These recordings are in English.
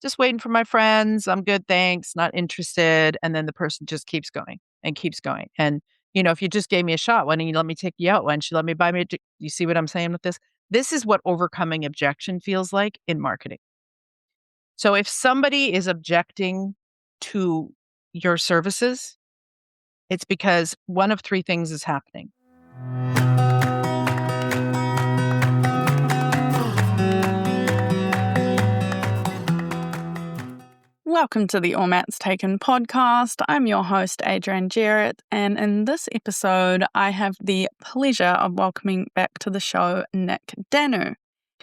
just waiting for my friends. I'm good, thanks. Not interested." And then the person just keeps going and keeps going. And, if you just gave me a shot, why don't you let me take you out? Why don't you let me buy me you see what I'm saying with this? This is what overcoming objection feels like in marketing. So if somebody is objecting to your services, it's because one of three things is happening. Welcome to the All Matt's Taken podcast. I'm your host, Adrienne Jarrett, and in this episode, I have the pleasure of welcoming back to the show Nyk Danu.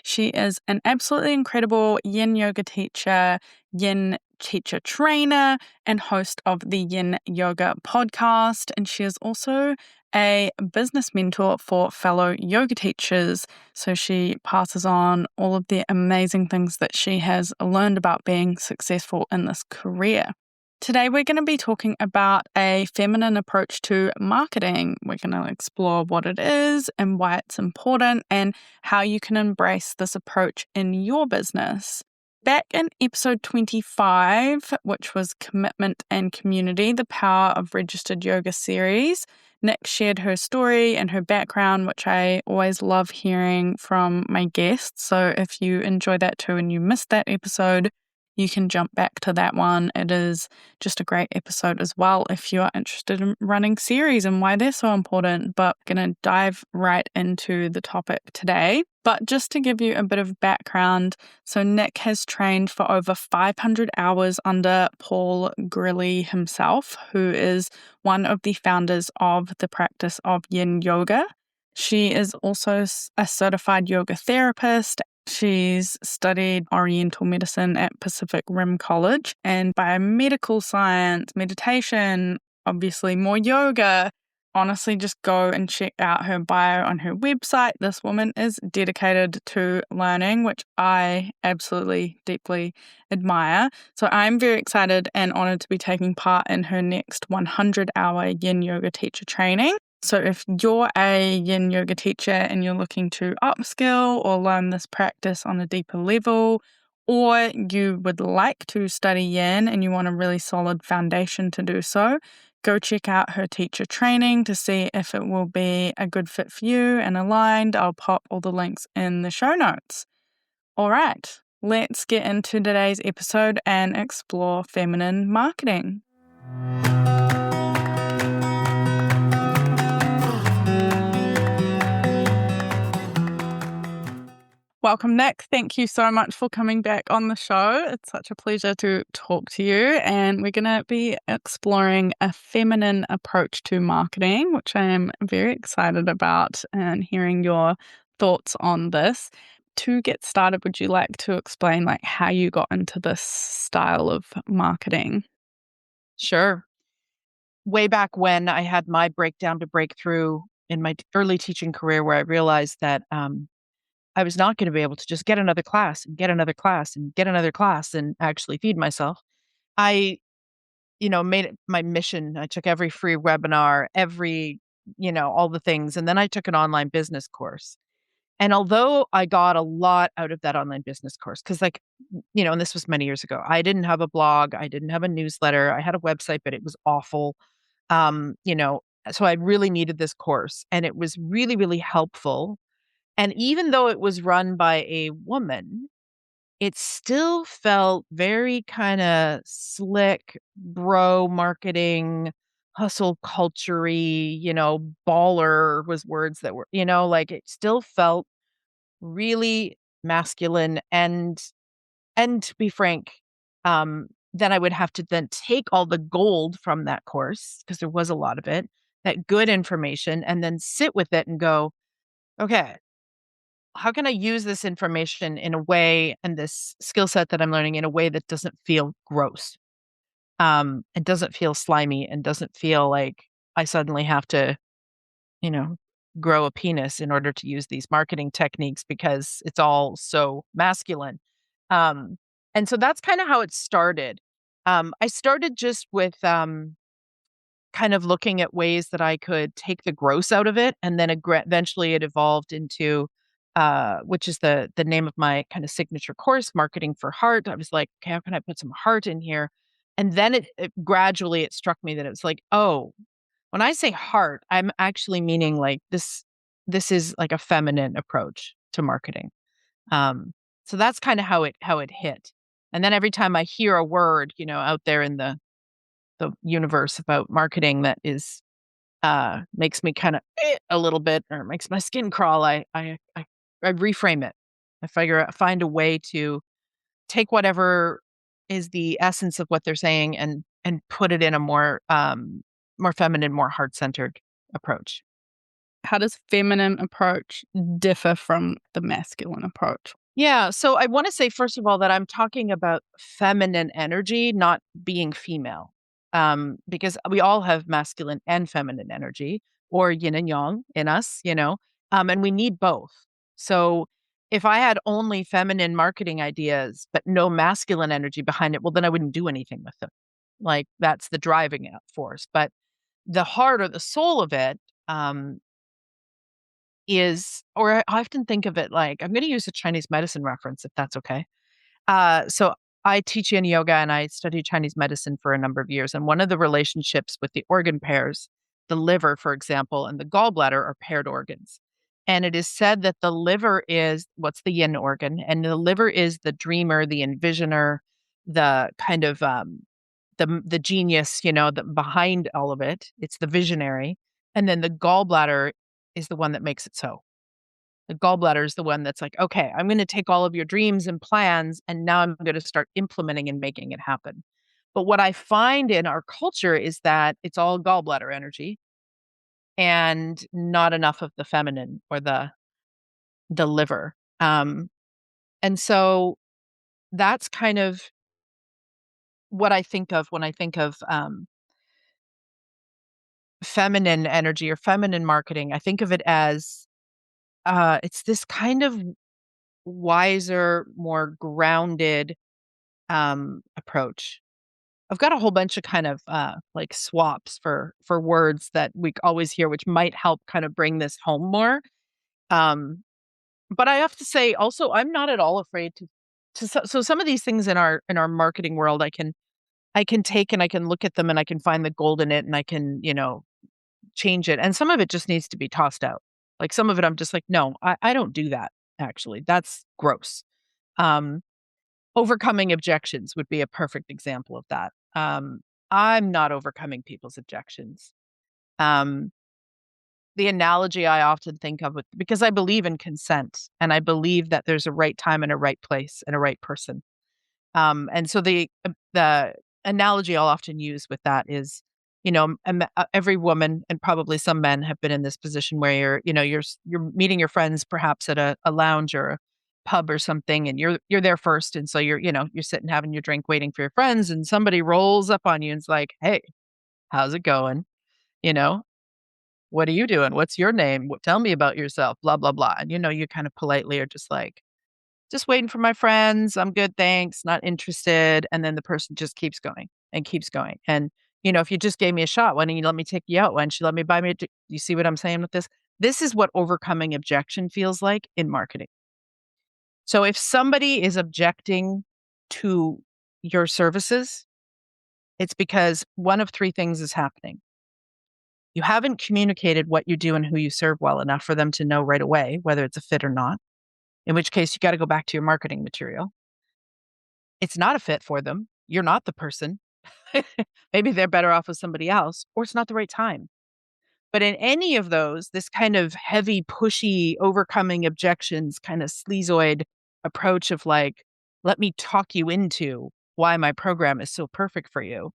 She is an absolutely incredible yin yoga teacher, yin teacher trainer, and host of the Yin Yoga podcast, and she is also a business mentor for fellow yoga teachers. So she passes on all of the amazing things that she has learned about being successful in this career. Today, we're going to be talking about a feminine approach to marketing. We're going to explore what it is and why it's important and how you can embrace this approach in your business. Back in episode 25, which was Commitment and Community, the Power of Registered Yoga series, Nyk shared her story and her background, which I always love hearing from my guests. So if you enjoy that too and you missed that episode, you can jump back to that one. It is just a great episode as well if you are interested in running series and why they're so important. But I'm going to dive right into the topic today. But just to give you a bit of background, so Nyk has trained for over 500 hours under Paul Grilly himself, who is one of the founders of the practice of Yin Yoga. She is also a certified yoga therapist. She's studied Oriental medicine at Pacific Rim College and biomedical science, meditation, obviously more yoga. Honestly, just go and check out her bio on her website. This woman is dedicated to learning, which I absolutely deeply admire. So I'm very excited and honored to be taking part in her next 100-hour Yin Yoga teacher training. So if you're a Yin Yoga teacher and you're looking to upskill or learn this practice on a deeper level, or you would like to study Yin and you want a really solid foundation to do so, go check out her teacher training to see if it will be a good fit for you and aligned. I'll pop all the links in the show notes. All right, let's get into today's episode and explore feminine marketing. Welcome, Nyk. Thank you so much for coming back on the show. It's such a pleasure to talk to you. And we're going to be exploring a feminine approach to marketing, which I am very excited about and hearing your thoughts on this. To get started, would you like to explain how you got into this style of marketing? Sure. Way back when I had my breakdown to breakthrough in my early teaching career, where I realized that I was not going to be able to just get another class and get another class and get another class and actually feed myself. I, made it my mission. I took every free webinar, all the things. And then I took an online business course. And although I got a lot out of that online business course, because and this was many years ago, I didn't have a blog, I didn't have a newsletter, I had a website, but it was awful. Um, you know, so I really needed this course and it was really, really helpful. And even though it was run by a woman, it still felt very kind of slick, bro marketing, hustle culture-y, baller was words that were, it still felt really masculine. And to be frank, then I would have to then take all the gold from that course, because there was a lot of it, that good information, and then sit with it and go, okay, how can I use this information in a way, and this skill set that I'm learning in a way that doesn't feel gross, and doesn't feel slimy, and doesn't feel like I suddenly have to, you know, grow a penis in order to use these marketing techniques because it's all so masculine. Um, and so that's kind of how it started. I started just with kind of looking at ways that I could take the gross out of it, and then eventually it evolved into which is the name of my kind of signature course, Marketing for Heart. I was like, okay, how can I put some heart in here? And then it gradually it struck me that it was like, oh, when I say heart, I'm actually meaning like this is like a feminine approach to marketing. Um, so that's kind of how it hit. And then every time I hear a word, out there in the universe about marketing that is makes me kind of a little bit or makes my skin crawl, I reframe it. Find a way to take whatever is the essence of what they're saying and put it in a more feminine, more heart-centered approach. How does feminine approach differ from the masculine approach? Yeah, so I wanna say, first of all, that I'm talking about feminine energy, not being female, because we all have masculine and feminine energy, or yin and yang in us, and we need both. So, if I had only feminine marketing ideas, but no masculine energy behind it, well, then I wouldn't do anything with them. Like, that's the driving force, but the heart or the soul of it, um, or I often think of it like I'm gonna use a Chinese medicine reference, if that's okay. So I teach yin yoga and I studied Chinese medicine for a number of years. And one of the relationships with the organ pairs, the liver, for example, and the gallbladder are paired organs. And it is said that the liver is what's the yin organ, and the liver is the dreamer, the envisioner, the kind of the genius, behind all of it. It's the visionary, and then the gallbladder is the one that makes it so. The gallbladder is the one that's like, "Okay, I'm gonna take all of your dreams and plans, and now I'm gonna start implementing and making it happen." But what I find in our culture is that it's all gallbladder energy and not enough of the feminine or the liver. And so that's kind of what I think of when I think of, feminine energy or feminine marketing. I think of it as, it's this kind of wiser, more grounded approach. I've got a whole bunch of kind of like swaps for words that we always hear, which might help kind of bring this home more. Um, but I have to say, also, I'm not at all afraid so some of these things in our marketing world, I can take and I can look at them and I can find the gold in it and I can change it, and some of it just needs to be tossed out. Like some of it, I'm just like, no, I don't do that. Actually, that's gross. Um, Overcoming objections would be a perfect example of that. I'm not overcoming people's objections. Um, the analogy I often think of because I believe in consent and I believe that there's a right time and a right place and a right person. And so the analogy I'll often use with that is, every woman and probably some men have been in this position where you're meeting your friends perhaps at a lounge or a pub or something, and you're there first, and so you're sitting having your drink, waiting for your friends, and somebody rolls up on you and's like, "Hey, how's it going? You know, what are you doing? What's your name? Tell me about yourself. Blah blah blah." And you kind of politely are just like, just waiting for my friends. I'm good, thanks. Not interested. And then the person just keeps going and keeps going. And, if you just gave me a shot, why don't you let me take you out? Why don't you let me buy me you see what I'm saying with this? This is what overcoming objection feels like in marketing. So if somebody is objecting to your services, it's because one of three things is happening. You haven't communicated what you do and who you serve well enough for them to know right away whether it's a fit or not, in which case you got to go back to your marketing material. It's not a fit for them. You're not the person. Maybe they're better off with somebody else, or it's not the right time. But in any of those, this kind of heavy, pushy, overcoming objections, kind of sleazoid approach of like, let me talk you into why my program is so perfect for you.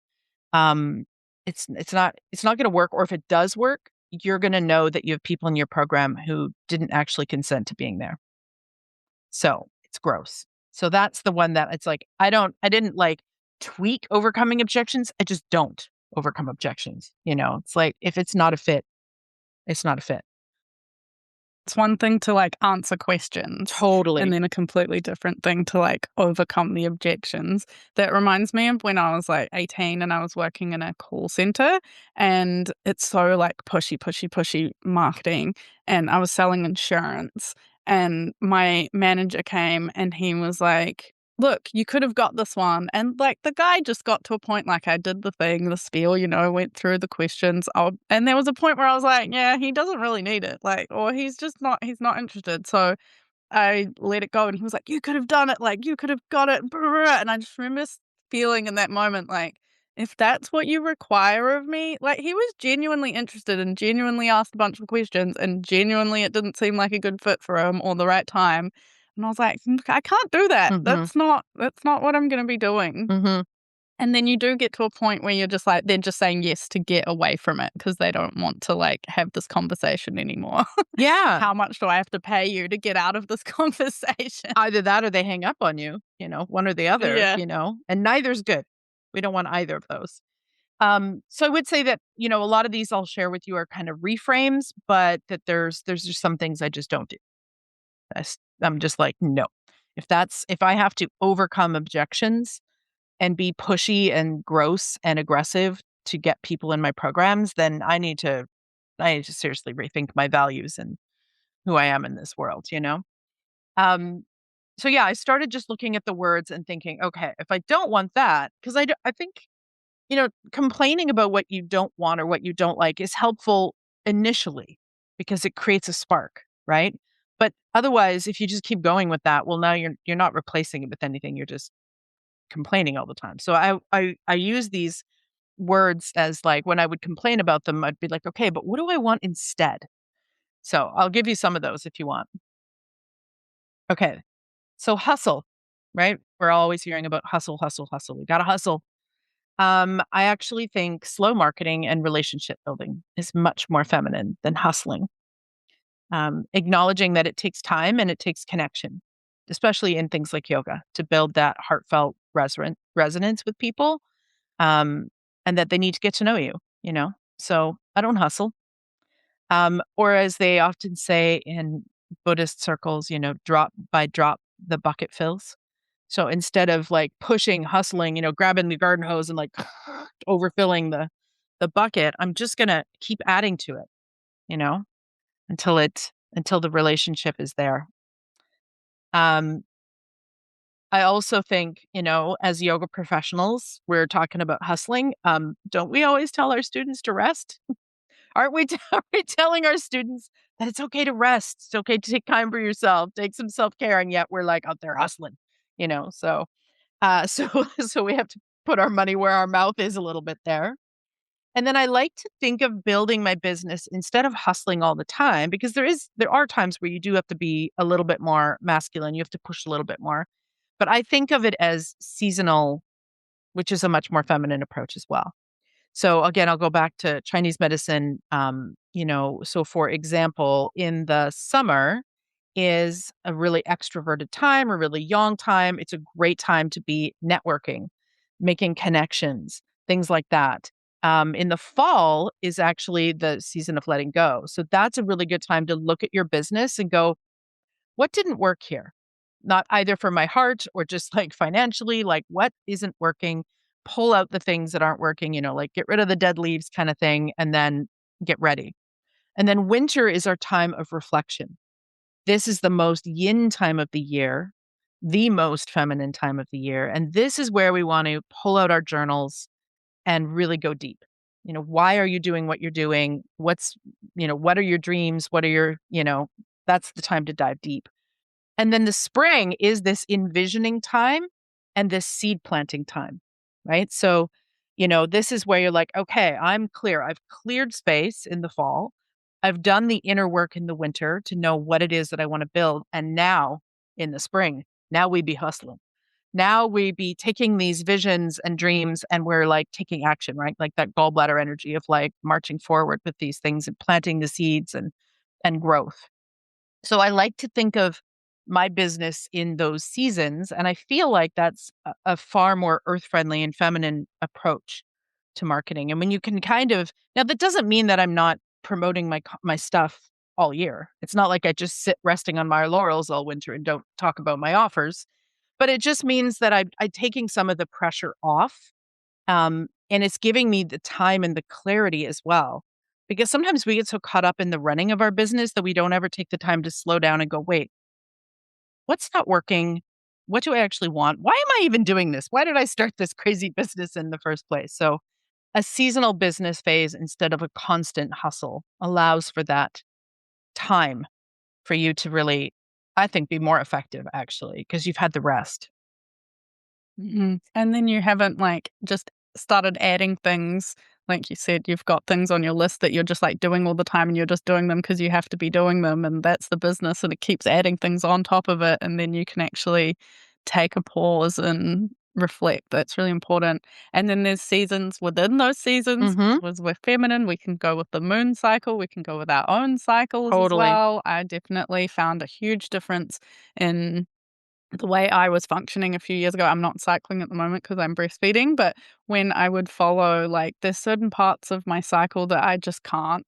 Um, it's not going to work. Or if it does work, you're going to know that you have people in your program who didn't actually consent to being there. So it's gross. So that's the one that it's like, I didn't like tweak overcoming objections. I just don't overcome objections. It's like, if it's not a fit, it's not a fit. It's one thing to like answer questions and Totally. then a completely different thing to like overcome the objections. That reminds me of when I was like 18 and I was working in a call center, and it's so like pushy, pushy, pushy marketing. And I was selling insurance, And my manager came and he was like, look, you could have got this one. And like the guy just got to a point, like I did the thing, the spiel, went through the questions. And there was a point where I was like, yeah, he doesn't really need it. Like, or he's not interested. So I let it go and he was like, you could have done it. Like, you could have got it. And I just remember feeling in that moment, like, if that's what you require of me, like, he was genuinely interested and genuinely asked a bunch of questions and genuinely it didn't seem like a good fit for him or the right time. And I was like, I can't do that. Mhm. That's not what I'm going to be doing. Mhm. And then you do get to a point where you're just like, they're just saying yes to get away from it because they don't want to like have this conversation anymore. Yeah. How much do I have to pay you to get out of this conversation? Either that or they hang up on you, one or the other, Yeah. and neither's good. We don't want either of those. So I would say that, a lot of these I'll share with you are kind of reframes, but that there's just some things I just don't do. I'm just like, no. If I have to overcome objections and be pushy and gross and aggressive to get people in my programs, then I need to seriously rethink my values and who I am in this world. Um, so yeah, I started just looking at the words and thinking, okay, if I don't want that, because I think, complaining about what you don't want or what you don't like is helpful initially because it creates a spark, right? But otherwise, if you just keep going with that, well, now you're not replacing it with anything. You're just complaining all the time. So I use these words as like when I would complain about them, I'd be like, okay, but what do I want instead? So I'll give you some of those if you want. Okay. So hustle, right? We're always hearing about hustle, hustle, hustle. We got to hustle. I actually think slow marketing and relationship building is much more feminine than hustling. Acknowledging that it takes time and it takes connection, especially in things like yoga, to build that heartfelt resonance with people, um, and that they need to get to know you. So I don't hustle. Or as they often say in Buddhist circles, drop by drop, the bucket fills. So instead of like pushing, hustling, grabbing the garden hose and like overfilling the bucket, I'm just gonna keep adding to it, you know, until the relationship is there. Um, I also think, as yoga professionals, we're talking about hustling. Don't we always tell our students to rest? Aren't we, are we telling our students that it's okay to rest? It's okay to take time for yourself, take some self care, and yet we're like out there hustling. So so we have to put our money where our mouth is a little bit there. And then I like to think of building my business instead of hustling all the time because there are times where you do have to be a little bit more masculine. You have to push a little bit more. But I think of it as seasonal, which is a much more feminine approach as well. So again, I'll go back to Chinese medicine. So for example, in the summer is a really extroverted time, a really young time. It's a great time to be networking, making connections, things like that. In the fall is actually the season of letting go. So that's a really good time to look at your business and go, what didn't work here? Not either for my heart or just like financially, like what isn't working? Pull out the things that aren't working, like get rid of the dead leaves kind of thing, and then get ready. And then winter is our time of reflection. This is the most yin time of the year, the most feminine time of the year. And this is where we want to pull out our journals and really go deep. Why are you doing what you're doing? What are your dreams? That's the time to dive deep. And then the spring is this envisioning time and this seed planting time, right? So, this is where you're like, okay, I'm clear. I've cleared space in the fall. I've done the inner work in the winter to know what it is that I want to build. And now in the spring, now we be hustling. Now we be taking these visions and dreams and we're like taking action, right? Like that gallbladder energy of like marching forward with these things and planting the seeds and growth. So I like to think of my business in those seasons, and I feel like that's a far more earth-friendly and feminine approach to marketing. And when you can kind of now that doesn't mean that I'm not promoting my stuff all year. It's not like I just sit resting on my laurels all winter and don't talk about my offers, but it just means that I'm taking some of the pressure off, and it's giving me the time and the clarity as well. Because sometimes we get so caught up in the running of our business that we don't ever take the time to slow down and go, wait, what's not working? What do I actually want? Why am I even doing this? Why did I start this crazy business in the first place? So, a seasonal business phase instead of a constant hustle allows for that time for you to really, I think, be more effective actually, because you've had the rest. And then you haven't just started adding things. Like you said, you've got things on your list that you're just doing all the time and you're just doing them because you have to be doing them. And that's the business. And it keeps adding things on top of it. And then you can actually take a pause and reflect. That's really important. And then there's seasons within those seasons. Mm-hmm. Was we're feminine, we can go with the moon cycle. We can go with our own cycles as Totally. well. I definitely found a huge difference in the way I was functioning a few years ago. I'm not cycling at the moment because I'm breastfeeding, but when I would follow, there's certain parts of my cycle that I just can't.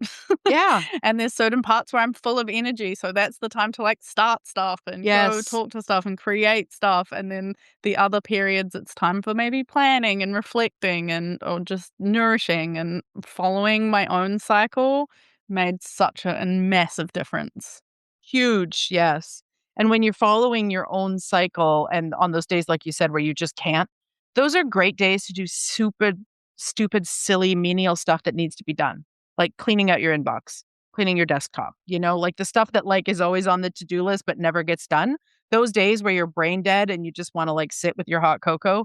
Yeah. And there's certain parts where I'm full of energy. So that's the time to start stuff and go Yes. talk to stuff and create stuff. And then the other periods, it's time for maybe planning and reflecting or just nourishing, and following my own cycle made such a massive difference. Huge. Yes. And when you're following your own cycle and on those days, like you said, where you just can't, those are great days to do stupid, silly, menial stuff that needs to be done, like cleaning out your inbox, cleaning your desktop, like the stuff that is always on the to-do list but never gets done. Those days where you're brain dead and you just want to sit with your hot cocoa,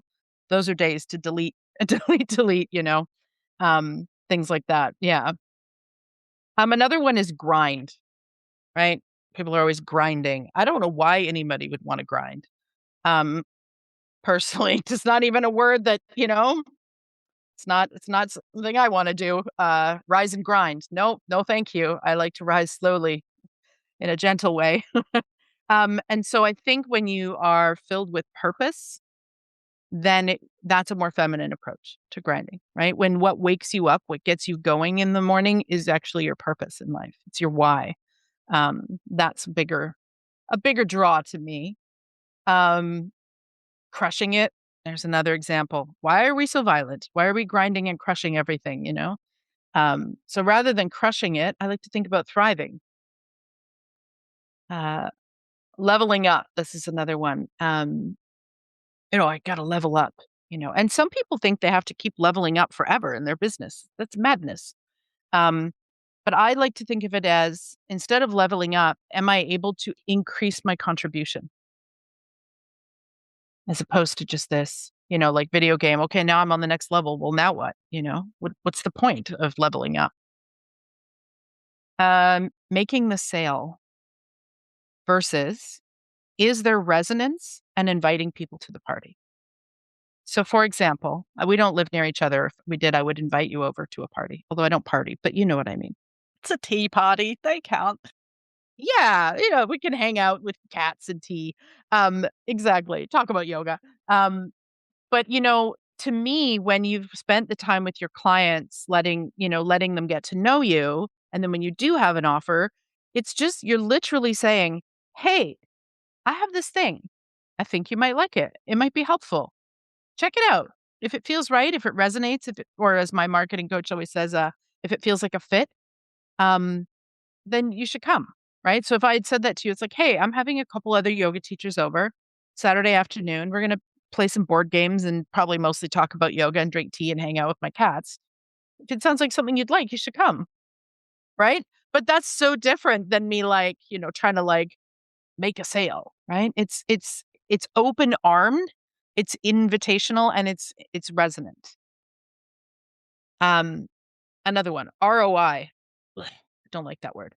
those are days to delete, delete, things like that. Yeah. Another one is grind, right? People are always grinding. I don't know why anybody would want to grind. Um, Personally, it's not even a word that, it's not something I want to do. Rise and grind. No, no, thank you. I like to rise slowly in a gentle way. And so I think when you are filled with purpose, then that's a more feminine approach to grinding, right? When what wakes you up, what gets you going in the morning is actually your purpose in life. It's your why. That's a bigger draw to me. Um, Crushing it. There's another example. Why are we so violent? Why are we grinding and crushing everything, So rather than crushing it, I like to think about thriving. Uh, Leveling up. This is another one. I got to level up, and some people think they have to keep leveling up forever in their business. That's madness. Um, but I like to think of it as, instead of leveling up, am I able to increase my contribution? As opposed to just this, like video game. Okay, now I'm on the next level. Well, now what? What's the point of leveling up? Making the sale versus, is there resonance and inviting people to the party? So, for example, we don't live near each other. If we did, I would invite you over to a party, although I don't party, but you know what I mean. It's a tea party. They count. Yeah, we can hang out with cats and tea. Exactly. Talk about yoga. But, to me, when you've spent the time with your clients, letting them get to know you, and then when you do have an offer, it's just, you're literally saying, "Hey, I have this thing. I think you might like it. It might be helpful. Check it out. If it feels right, if it resonates, or as my marketing coach always says, if it feels like a fit, um, then you should come." Right? So if I had said that to you, it's like, "Hey, I'm having a couple other yoga teachers over Saturday afternoon. We're going to play some board games and probably mostly talk about yoga and drink tea and hang out with my cats. If it sounds like something you'd like, you should come." Right? But that's so different than me trying to make a sale, right? It's open armed, it's invitational, and it's resonant. Um Another one, ROI. Ugh, I don't like that word.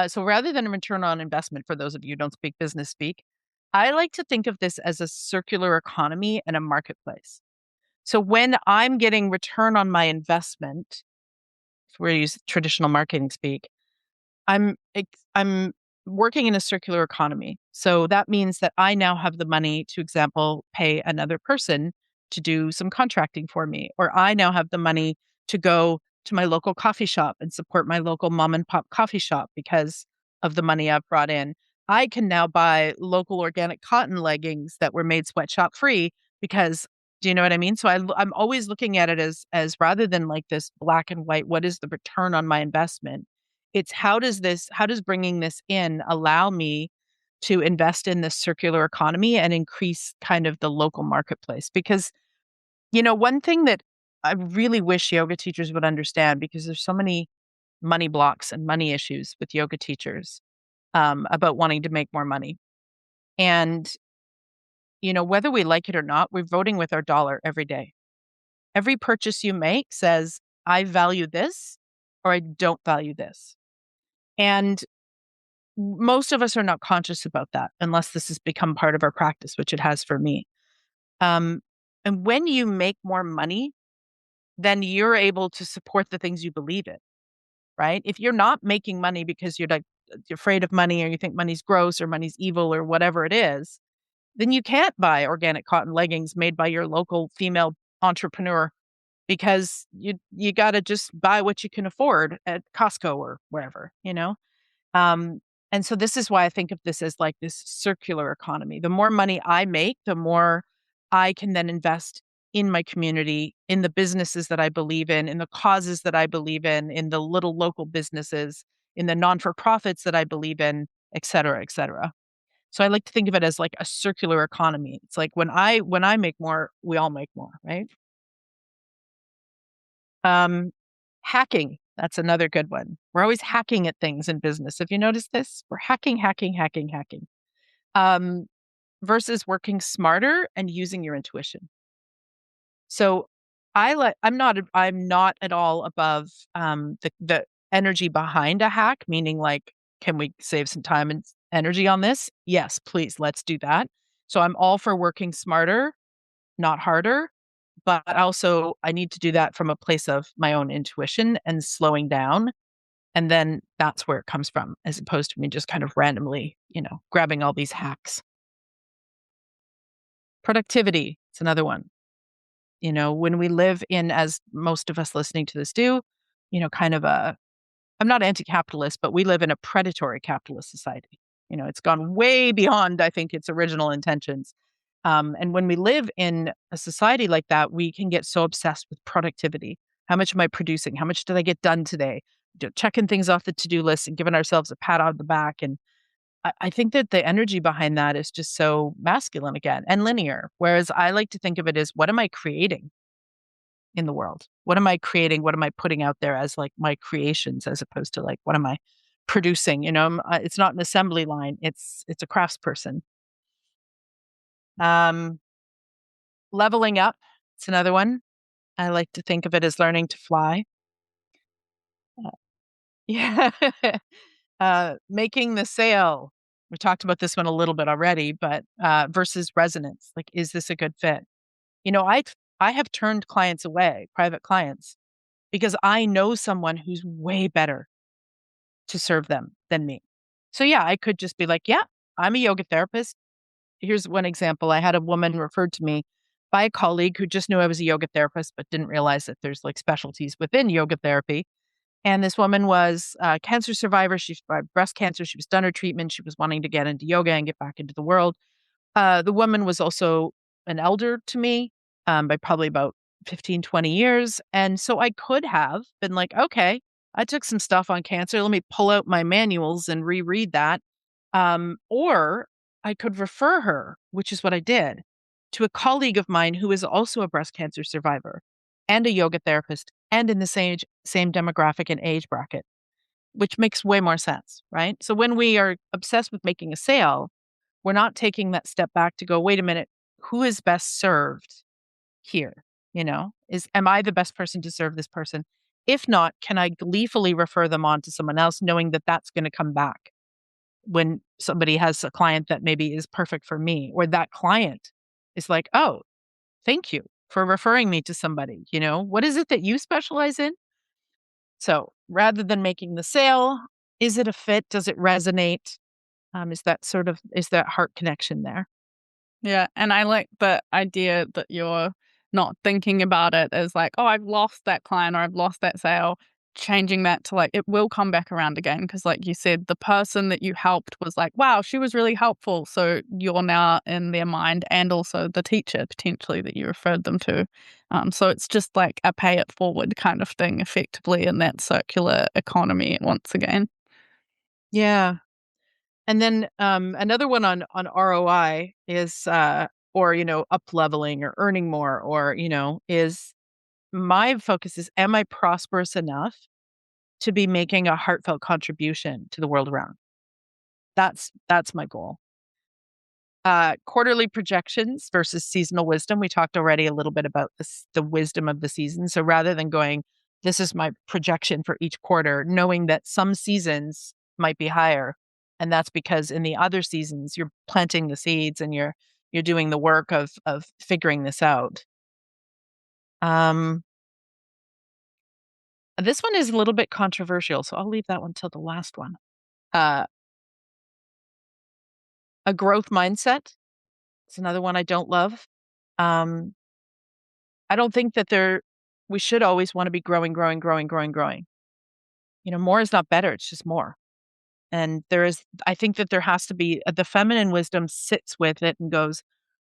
So rather than a return on investment, for those of you who don't speak business speak, I like to think of this as a circular economy and a marketplace. So when I'm getting return on my investment, if we use traditional marketing speak, I'm working in a circular economy. So that means that I now have the money to, example, pay another person to do some contracting for me, or I now have the money to go to my local coffee shop and support my local mom and pop coffee shop because of the money I've brought in. I can now buy local organic cotton leggings that were made sweatshop free because Do you know what I mean? So I'm always looking at it as rather than like this black and white, what is the return on my investment? It's how does bringing this in allow me to invest in this circular economy and increase kind of the local marketplace? Because, one thing that I really wish yoga teachers would understand, because there's so many money blocks and money issues with yoga teachers, about wanting to make more money. And, whether we like it or not, we're voting with our dollar every day. Every purchase you make says, I value this or I don't value this. And most of us are not conscious about that unless this has become part of our practice, which it has for me. Um, and when you make more money, then you're able to support the things you believe in, right? If you're not making money because you're like you're afraid of money, or you think money's gross or money's evil or whatever it is, then you can't buy organic cotton leggings made by your local female entrepreneur, because you got to just buy what you can afford at Costco or wherever. Um, and so this is why I think of this as like this circular economy. The more money I make, the more I can then invest in my community, in the businesses that I believe in the causes that I believe in the little local businesses, in the non-for-profits that I believe in, et cetera, et cetera. So I like to think of it as like a circular economy. It's like when I make more, we all make more, right? Um, Hacking, that's another good one. We're always hacking at things in business. Have you noticed this? We're hacking, hacking, hacking, hacking. Um, Versus working smarter and using your intuition. So I'm not at all above the energy behind a hack, meaning like, can we save some time and energy on this? Yes, please, let's do that. So I'm all for working smarter, not harder, but also I need to do that from a place of my own intuition and slowing down. And then that's where it comes from, as opposed to me just kind of randomly, grabbing all these hacks. Productivity, it's another one. When we live in, as most of us listening to this do, kind of I'm not anti-capitalist, but we live in a predatory capitalist society. It's gone way beyond, I think, its original intentions. And when we live in a society like that, we can get so obsessed with productivity. How much am I producing? How much did I get done today? Checking things off the to-do list and giving ourselves a pat on the back. And I think that the energy behind that is just so masculine again and linear. Whereas I like to think of it as, what am I creating in the world? What am I creating? What am I putting out there as like my creations, as opposed to like, what am I producing? It's not an assembly line. It's a craftsperson. Um, Leveling up. It's another one. I like to think of it as learning to fly. Uh, yeah. Making the sale. We talked about this one a little bit already, but versus resonance. Like, is this a good fit? I have turned clients away, private clients, because I know someone who's way better to serve them than me. So yeah, I could just be like, yeah, I'm a yoga therapist. Here's one example. I had a woman referred to me by a colleague who just knew I was a yoga therapist, but didn't realize that there's like specialties within yoga therapy. And this woman was a cancer survivor. She survived breast cancer. She was done her treatment. She was wanting to get into yoga and get back into the world. The woman was also an elder to me, by probably about 15, 20 years. And so I could have been like, okay, I took some stuff on cancer. Let me pull out my manuals and reread that. Or I could refer her, which is what I did, to a colleague of mine who is also a breast cancer survivor and a yoga therapist and in the same demographic and age bracket, which makes way more sense, right? So when we are obsessed with making a sale, we're not taking that step back to go, wait a minute, who is best served here? Am I the best person to serve this person? If not, can I gleefully refer them on to someone else, knowing that that's going to come back when somebody has a client that maybe is perfect for me, or that client is like, oh, thank you for referring me to somebody. What is it that you specialize in? So rather than making the sale, is it a fit? Does it resonate? Is that heart connection there? Yeah, and I like the idea that you're not thinking about it as like, oh, I've lost that client or I've lost that sale. changing that to like, it will come back around again. Because like you said, the person that you helped was like, wow, she was really helpful. So you're now in their mind, and also the teacher potentially that you referred them to. So it's just like a pay it forward kind of thing, effectively, in that circular economy once again. Yeah. And then another one on ROI is or up leveling or earning more, or is my focus is, am I prosperous enough to be making a heartfelt contribution to the world around? That's my goal. Quarterly projections versus seasonal wisdom. We talked already a little bit about this, the wisdom of the season. So rather than going, this is my projection for each quarter, knowing that some seasons might be higher, and that's because in the other seasons you're planting the seeds and you're doing the work of figuring this out. Um, this one is a little bit controversial, so I'll leave that one till the last one. Uh, a growth mindset. It's another one I don't love. Um, I don't think that we should always want to be growing, growing, growing, growing, growing. More is not better. It's just more. And I think that there has to be the feminine wisdom sits with it and goes,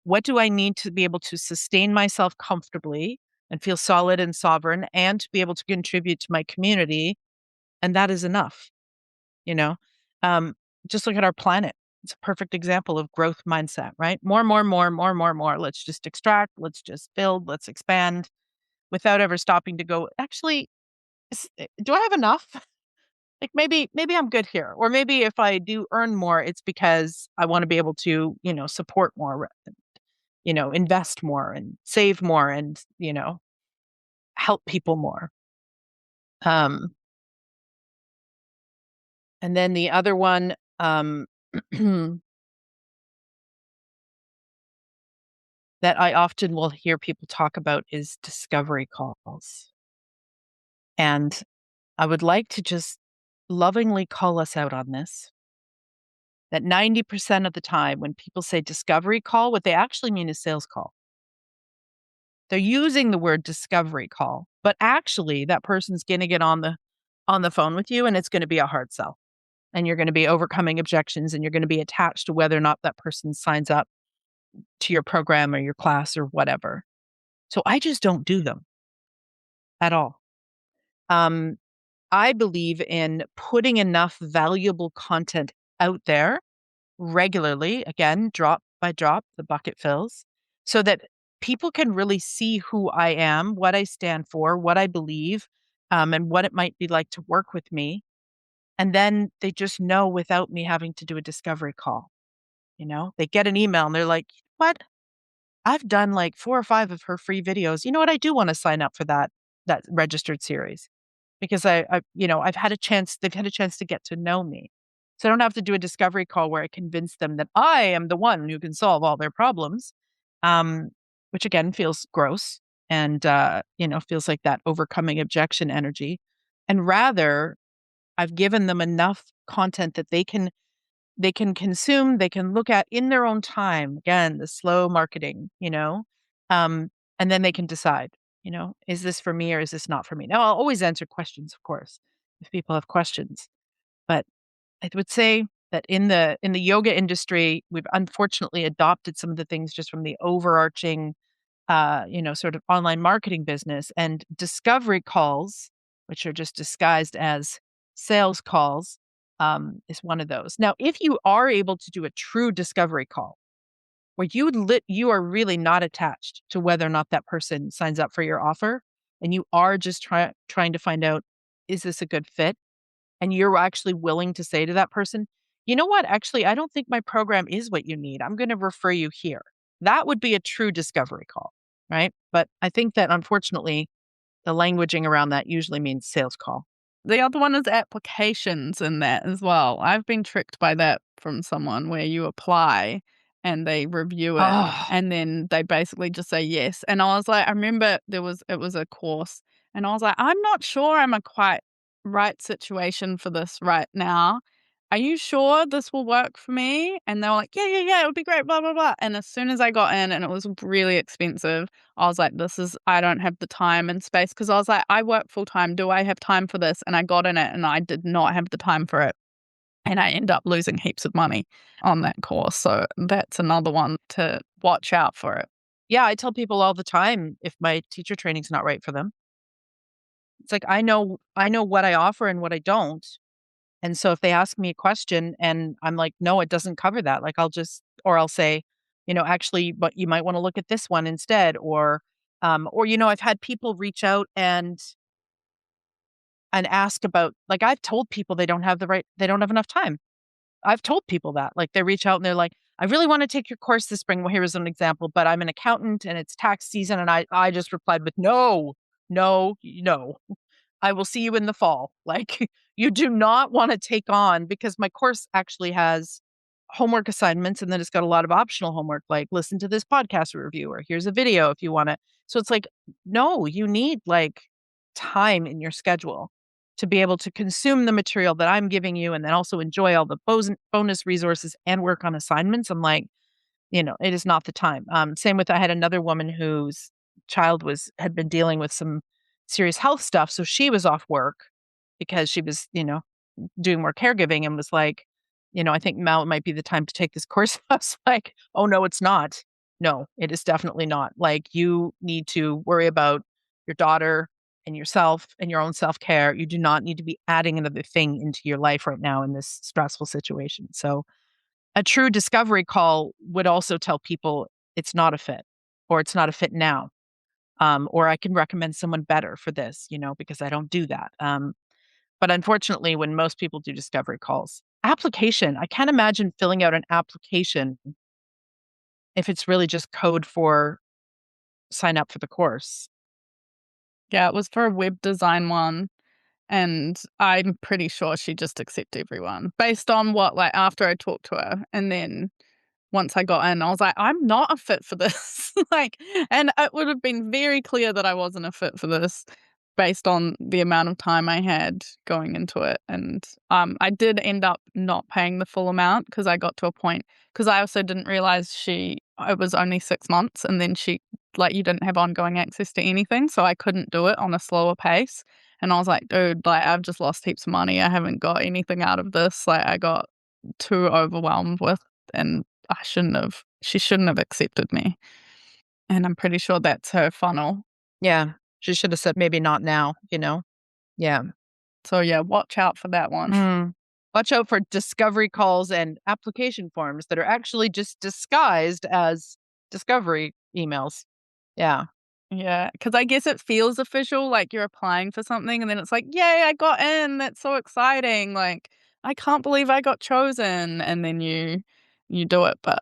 what do I need to be able to sustain myself comfortably and feel solid and sovereign and to be able to contribute to my community? And that is enough, you know? Um, just look at our planet. It's a perfect example of growth mindset, right? More, more, more, more, more, more. Let's just extract. Let's just build. Let's expand without ever stopping to go, actually, do I have enough? Like maybe I'm good here. Or maybe if I do earn more, it's because I want to be able to, support more, invest more and save more and, help people more. Um, and then the other one, that I often will hear people talk about is discovery calls. And I would like to just lovingly call us out on this, that 90% of the time when people say discovery call, what they actually mean is sales call. They're using the word discovery call, but actually that person's going to get on the phone with you and it's going to be a hard sell. And you're going to be overcoming objections and you're going to be attached to whether or not that person signs up to your program or your class or whatever. So I just don't do them at all. Um, I believe in putting enough valuable content out there regularly, again, drop by drop, the bucket fills, so that people can really see who I am, what I stand for, what I believe, and what it might be like to work with me. And then they just know without me having to do a discovery call. They get an email and they're like, what? I've done like 4 or 5 of her free videos. You know what? I do want to sign up for that registered series because I've had a chance, they've had a chance to get to know me. So I don't have to do a discovery call where I convince them that I am the one who can solve all their problems. Um, which again feels gross and feels like that overcoming objection energy. And rather, I've given them enough content that they can consume, they can look at in their own time. Again, the slow marketing, um, and then they can decide, is this for me or is this not for me? Now, I'll always answer questions, of course, if people have questions. But I would say that in the yoga industry, we've unfortunately adopted some of the things just from the overarching sort of online marketing business, and discovery calls, which are just disguised as sales calls, is one of those. Now, if you are able to do a true discovery call where you are really not attached to whether or not that person signs up for your offer, and you are just trying to find out, is this a good fit? And you're actually willing to say to that person, you know what? Actually, I don't think my program is what you need. I'm going to refer you here. That would be a true discovery call, right? But I think that unfortunately, the languaging around that usually means sales call. The other one is applications in that as well. I've been tricked by that from someone where you apply and they review it Oh, and then they basically just say yes. And I was like, I remember it was a course and I was like, I'm not sure I'm a quite right situation for this right now. are you sure this will work for me? And they were like, yeah, it would be great, blah, blah, blah. And as soon as I got in and it was really expensive, I was like, I don't have the time and space. Cause I was like, I work full time. Do I have time for this? And I got in it and I did not have the time for it. And I end up losing heaps of money on that course. So that's another one to watch out for it. Yeah, I tell people all the time if my teacher training's not right for them. It's like I know what I offer and what I don't. And so if they ask me a question and I'm like, "No, it doesn't cover that." Like I'll say, "Actually, but you might want to look at this one instead." Or I've had people reach out and ask about, like, I've told people they don't have enough time. I've told people that. Like they reach out and they're like, "I really want to take your course this spring." Well, here is an example, but I'm an accountant and it's tax season and I just replied with, "No. No, no. I will see you in the fall." Like, you do not wanna take on, because my course actually has homework assignments, and then it's got a lot of optional homework, like, listen to this podcast review, or here's a video if you wanna. So it's like, no, you need, like, time in your schedule to be able to consume the material that I'm giving you and then also enjoy all the bonus resources and work on assignments. I'm like, it is not the time. Same with, I had another woman whose child had been dealing with some serious health stuff, so she was off work because she was, doing more caregiving, and was like, "I think now might be the time to take this course." I was like, "Oh, no, it's not. No, it is definitely not. Like, you need to worry about your daughter and yourself and your own self-care. You do not need to be adding another thing into your life right now in this stressful situation." So, a true discovery call would also tell people it's not a fit, or it's not a fit now, or I can recommend someone better for this, because I don't do that. But unfortunately, when most people do discovery calls, application, I can't imagine filling out an application if it's really just code for sign up for the course. Yeah, it was for a web design one. And I'm pretty sure she just accepted everyone based on after I talked to her. And then once I got in, I was like, I'm not a fit for this. And it would have been very clear that I wasn't a fit for this based on the amount of time I had going into it. And I did end up not paying the full amount because I got to a point, because I also didn't realize it was only 6 months, and then you didn't have ongoing access to anything. So I couldn't do it on a slower pace. And I was like, dude, I've just lost heaps of money. I haven't got anything out of this. I got too overwhelmed with, and she shouldn't have accepted me. And I'm pretty sure that's her funnel. Yeah. She should have said, maybe not now. Yeah. So yeah, watch out for that one. Mm. Watch out for discovery calls and application forms that are actually just disguised as discovery emails. Yeah. Yeah, because I guess it feels official, like you're applying for something, and then it's like, "Yay, I got in, that's so exciting." Like, "I can't believe I got chosen," and then you do it, but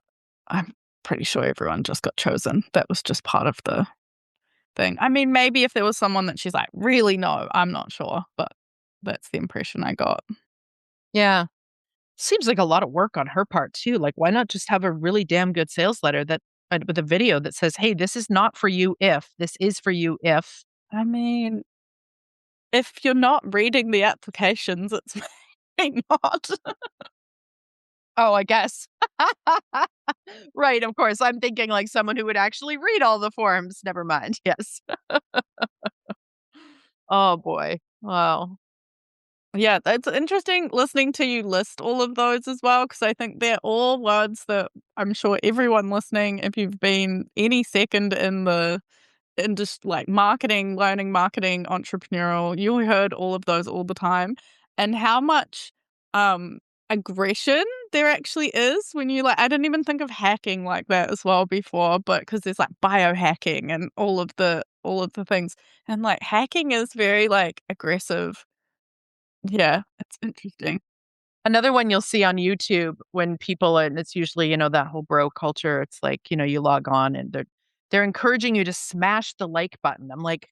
I'm pretty sure everyone just got chosen. That was just part of the thing. I mean, maybe if there was someone that she's like, "Really, no," I'm not sure, but that's the impression I got. Yeah. Seems like a lot of work on her part too. Like, why not just have a really damn good sales letter with a video that says, "Hey, this is not for you if, this is for you if." I mean, if you're not reading the applications, it's maybe not. Oh, I guess. Right, of course. I'm thinking like someone who would actually read all the forms. Never mind. Yes. Oh boy. Wow. Yeah, that's interesting listening to you list all of those as well, because I think they're all words that I'm sure everyone listening, if you've been any second in just marketing, learning marketing, entrepreneurial, you heard all of those all the time. And how much um aggression there actually is when I didn't even think of hacking like that as well before, but because there's biohacking and all of the things. And hacking is very aggressive. Yeah, it's interesting. Another one you'll see on YouTube when people, and it's usually, that whole bro culture. It's like, you log on and they're encouraging you to smash the like button. I'm like,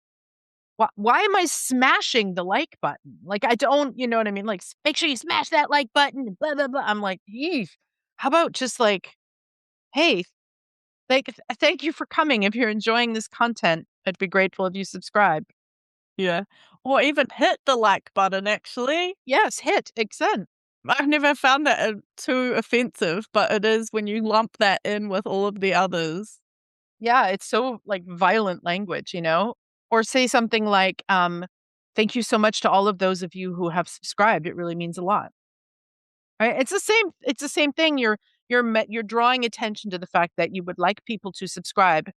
why am I smashing the like button? Like, I don't, you know what I mean? Like, make sure you smash that like button, blah, blah, blah. I'm like, eesh. How about just like, hey, thank you for coming. If you're enjoying this content, I'd be grateful if you subscribe. Yeah. Or even hit the like button, actually. Yes, hit, accept. I've never found that too offensive, but it is when you lump that in with all of the others. Yeah, it's so, like, violent language, Or say something like, "Thank you so much to all of those of you who have subscribed. It really means a lot." Right? It's the same thing. You're drawing attention to the fact that you would like people to subscribe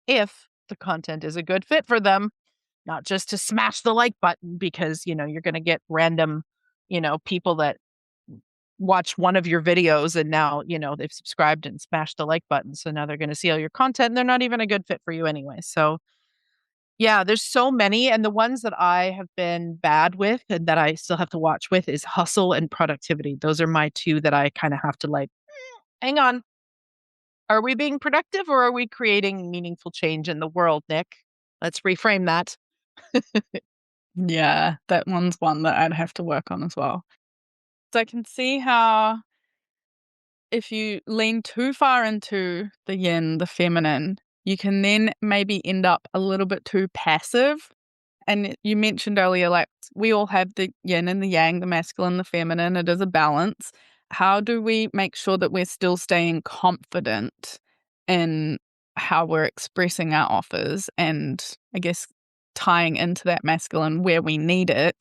if the content is a good fit for them, not just to smash the like button because, you're gonna get random, people that watch one of your videos and now, they've subscribed and smashed the like button. So now they're gonna see all your content and they're not even a good fit for you anyway. So yeah, there's so many. And the ones that I have been bad with and that I still have to watch with is hustle and productivity. Those are my two that I kind of have to like, hang on. Are we being productive or are we creating meaningful change in the world, Nyk? Let's reframe that. Yeah, that one's one that I'd have to work on as well. So I can see how if you lean too far into the yin, the feminine, you can then maybe end up a little bit too passive. And you mentioned earlier, like, we all have the yin and the yang, the masculine, the feminine. It is a balance. How do we make sure that we're still staying confident in how we're expressing our offers and, I guess, tying into that masculine where we need it,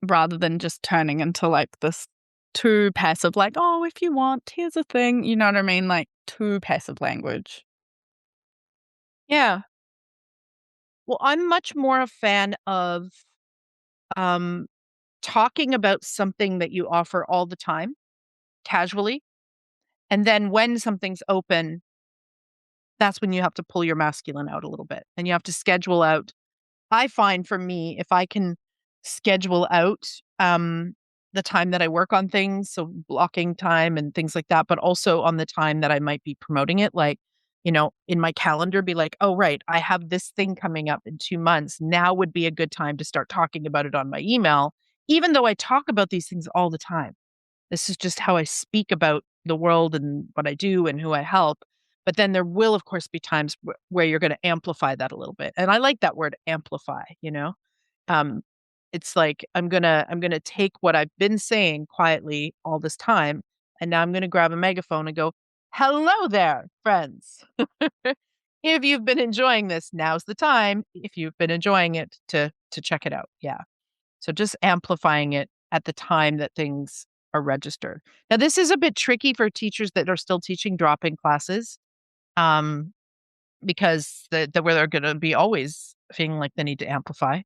rather than just turning into like this too passive, like, oh, if you want, here's a thing. You know what I mean? Like too passive language. Yeah. Well, I'm much more a fan of um, talking about something that you offer all the time, casually. And then when something's open, that's when you have to pull your masculine out a little bit and you have to schedule out. I find for me, if I can schedule out the time that I work on things, so blocking time and things like that, but also on the time that I might be promoting it, like, in my calendar, be like, oh, right, I have this thing coming up in 2 months. Now would be a good time to start talking about it on my email, even though I talk about these things all the time. This is just how I speak about the world and what I do and who I help. But then there will, of course, be times where you're going to amplify that a little bit. And I like that word amplify. Um, it's like I'm gonna take what I've been saying quietly all this time, and now I'm gonna grab a megaphone and go, "Hello there, friends. If you've been enjoying this, now's the time. If you've been enjoying it, to check it out." Yeah. So just amplifying it at the time that things are registered. Now, this is a bit tricky for teachers that are still teaching drop-in classes, um, because the where they're gonna be always feeling like they need to amplify.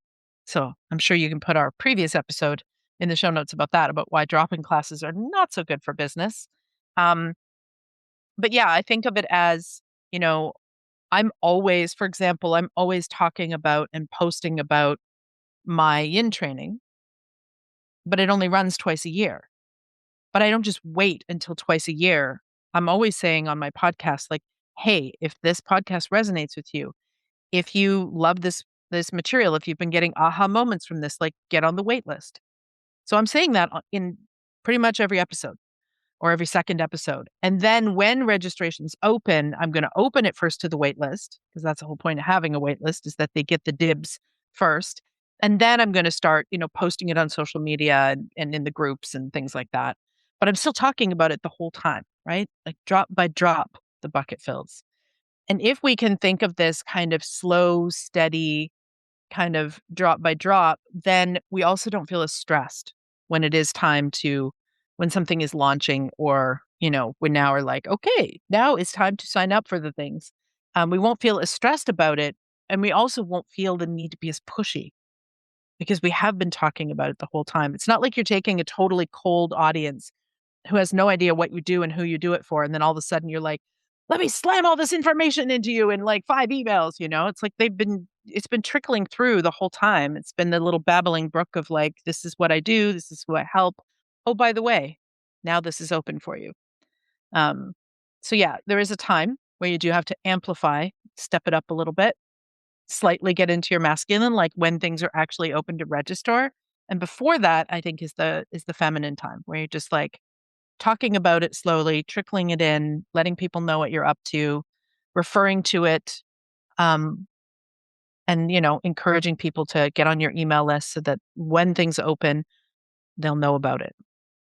So I'm sure you can put our previous episode in the show notes about that, about why drop-in classes are not so good for business. Um, but yeah, I think of it as, you know, I'm always, for example, I'm always talking about and posting about my yin training, but it only runs twice a year. But I don't just wait until twice a year. I'm always saying on my podcast, like, hey, if this podcast resonates with you, if you love this material, if you've been getting aha moments from this, like, get on the wait list. So I'm saying that in pretty much every episode or every second episode. And then when registrations open, I'm going to open it first to the wait list because that's the whole point of having a wait list is that they get the dibs first. And then I'm going to start, posting it on social media and in the groups and things like that. But I'm still talking about it the whole time, right? Like drop by drop, the bucket fills. And if we can think of this kind of slow, steady, kind of drop by drop, then we also don't feel as stressed when it is time to when something is launching or, when now we're like, okay, now it's time to sign up for the things. We won't feel as stressed about it. And we also won't feel the need to be as pushy because we have been talking about it the whole time. It's not like you're taking a totally cold audience who has no idea what you do and who you do it for. And then all of a sudden you're like, let me slam all this information into you in like 5 emails. It's like it's been trickling through the whole time. It's been the little babbling brook of like, this is what I do. This is who I help. Oh, by the way, now this is open for you. Um, so yeah, there is a time where you do have to amplify, step it up a little bit, slightly get into your masculine, like when things are actually open to register. And before that, I think is the feminine time where you're just like, talking about it slowly, trickling it in, letting people know what you're up to, referring to it, um, and encouraging people to get on your email list so that when things open, they'll know about it.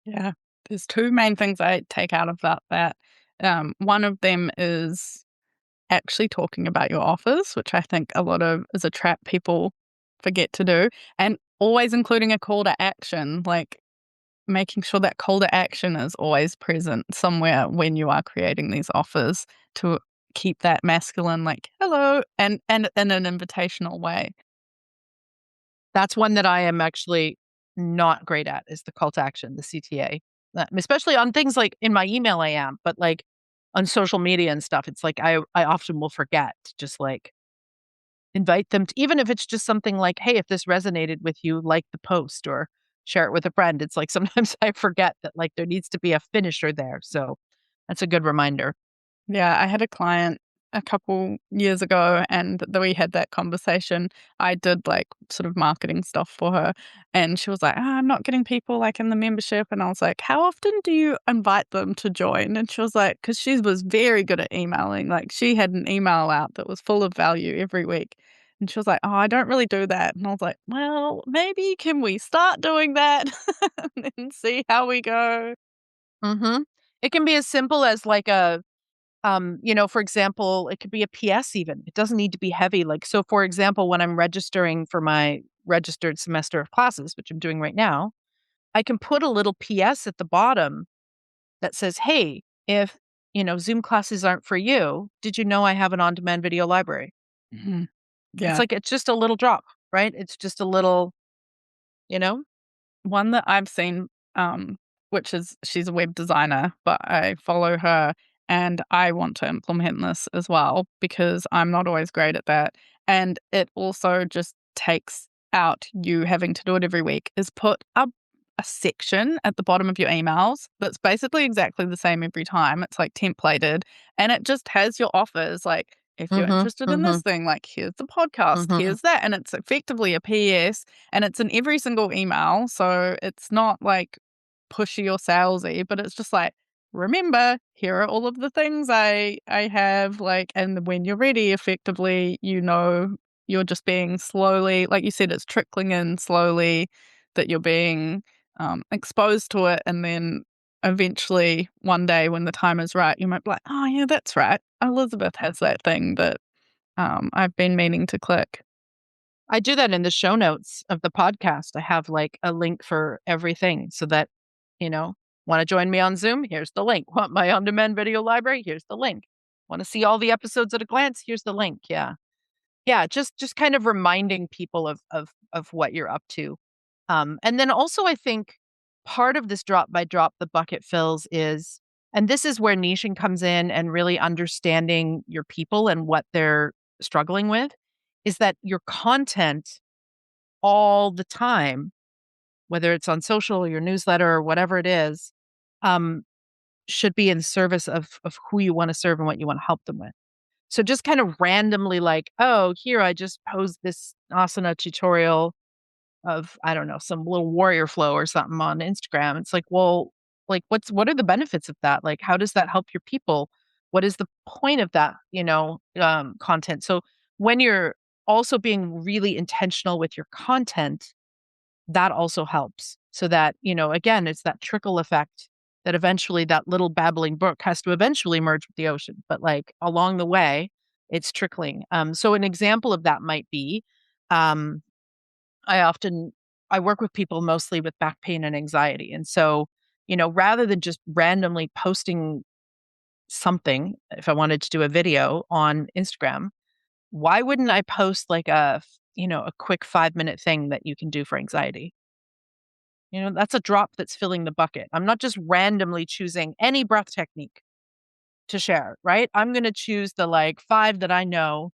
Yeah. There's two main things I take out of that. One of them is actually talking about your offers, which I think a lot of is a trap people forget to do, and always including a call to action, like making sure that call to action is always present somewhere when you are creating these offers to keep that masculine, like, hello, and in an invitational way. That's one that I am actually not great at is the call to action, the CTA. Especially on things like in my email I am, but like on social media and stuff, it's like I often will forget to just like invite them to, even if it's just something like, hey, if this resonated with you, like the post or share it with a friend. It's like sometimes I forget that like there needs to be a finisher there. So that's a good reminder. Yeah, I had a client a couple years ago and we had that conversation. I did like sort of marketing stuff for her and she was like, I'm not getting people like in the membership. And I was like, how often do you invite them to join? And she was like, because she was very good at emailing. Like she had an email out that was full of value every week. And she was like, oh, I don't really do that. And I was like, well, maybe can we start doing that and see how we go? Mhm. It can be as simple as like a, for example, it could be a PS even. It doesn't need to be heavy. Like, so for example, when I'm registering for my registered semester of classes, which I'm doing right now, I can put a little PS at the bottom that says, hey, if, Zoom classes aren't for you, did you know I have an on-demand video library? Mhm. It's Yeah. like, it's just a little drop, right? It's just a little, you know? One that I've seen, which is she's a web designer, but I follow her and I want to implement this as well because I'm not always great at that. And it also just takes out you having to do it every week, is put a section at the bottom of your emails that's basically exactly the same every time. It's like templated and it just has your offers like, if you're Mhm, interested in this mhm, thing, like here's the podcast, mhm. here's that. And it's effectively a PS and it's in every single email, so it's not, like, pushy or salesy, but it's just like, "Remember, here are all of the things I have," like, and when you're ready, effectively, you're just being slowly like you said, it's trickling in slowly, that you're being, exposed to it, and then eventually, one day when the time is right, you might be like, "Oh, yeah, that's right. Elizabeth has that thing that, I've been meaning to click." I do that in the show notes of the podcast. I have like a link for everything so that, you know, want to join me on Zoom? Here's the link. Want my on demand video library? Here's the link. Want to see all the episodes at a glance? Here's the link. Yeah. Yeah. Just kind of reminding people of what you're up to. And then also I think part of this drop by drop the bucket fills is, and this is where niching comes in and really understanding your people and what they're struggling with, is that your content all the time, whether it's on social or your newsletter or whatever it is, um, should be in service of who you want to serve and what you want to help them with. So just kind of randomly like, oh, here I just posed this asana tutorial of, I don't know, some little warrior flow or something on Instagram. It's like, well, like what are the benefits of that? Like how does that help your people? What is the point of that, content? So when you're also being really intentional with your content, that also helps. So that, again, it's that trickle effect that eventually that little babbling brook has to eventually merge with the ocean. But like along the way, it's trickling. So an example of that might be, um, I often I work with people mostly with back pain and anxiety. And so, rather than just randomly posting something, if I wanted to do a video on Instagram, why wouldn't I post like a quick 5-minute thing that you can do for anxiety? That's a drop that's filling the bucket. I'm not just randomly choosing any breath technique to share, right? I'm going to choose the like 5 that I know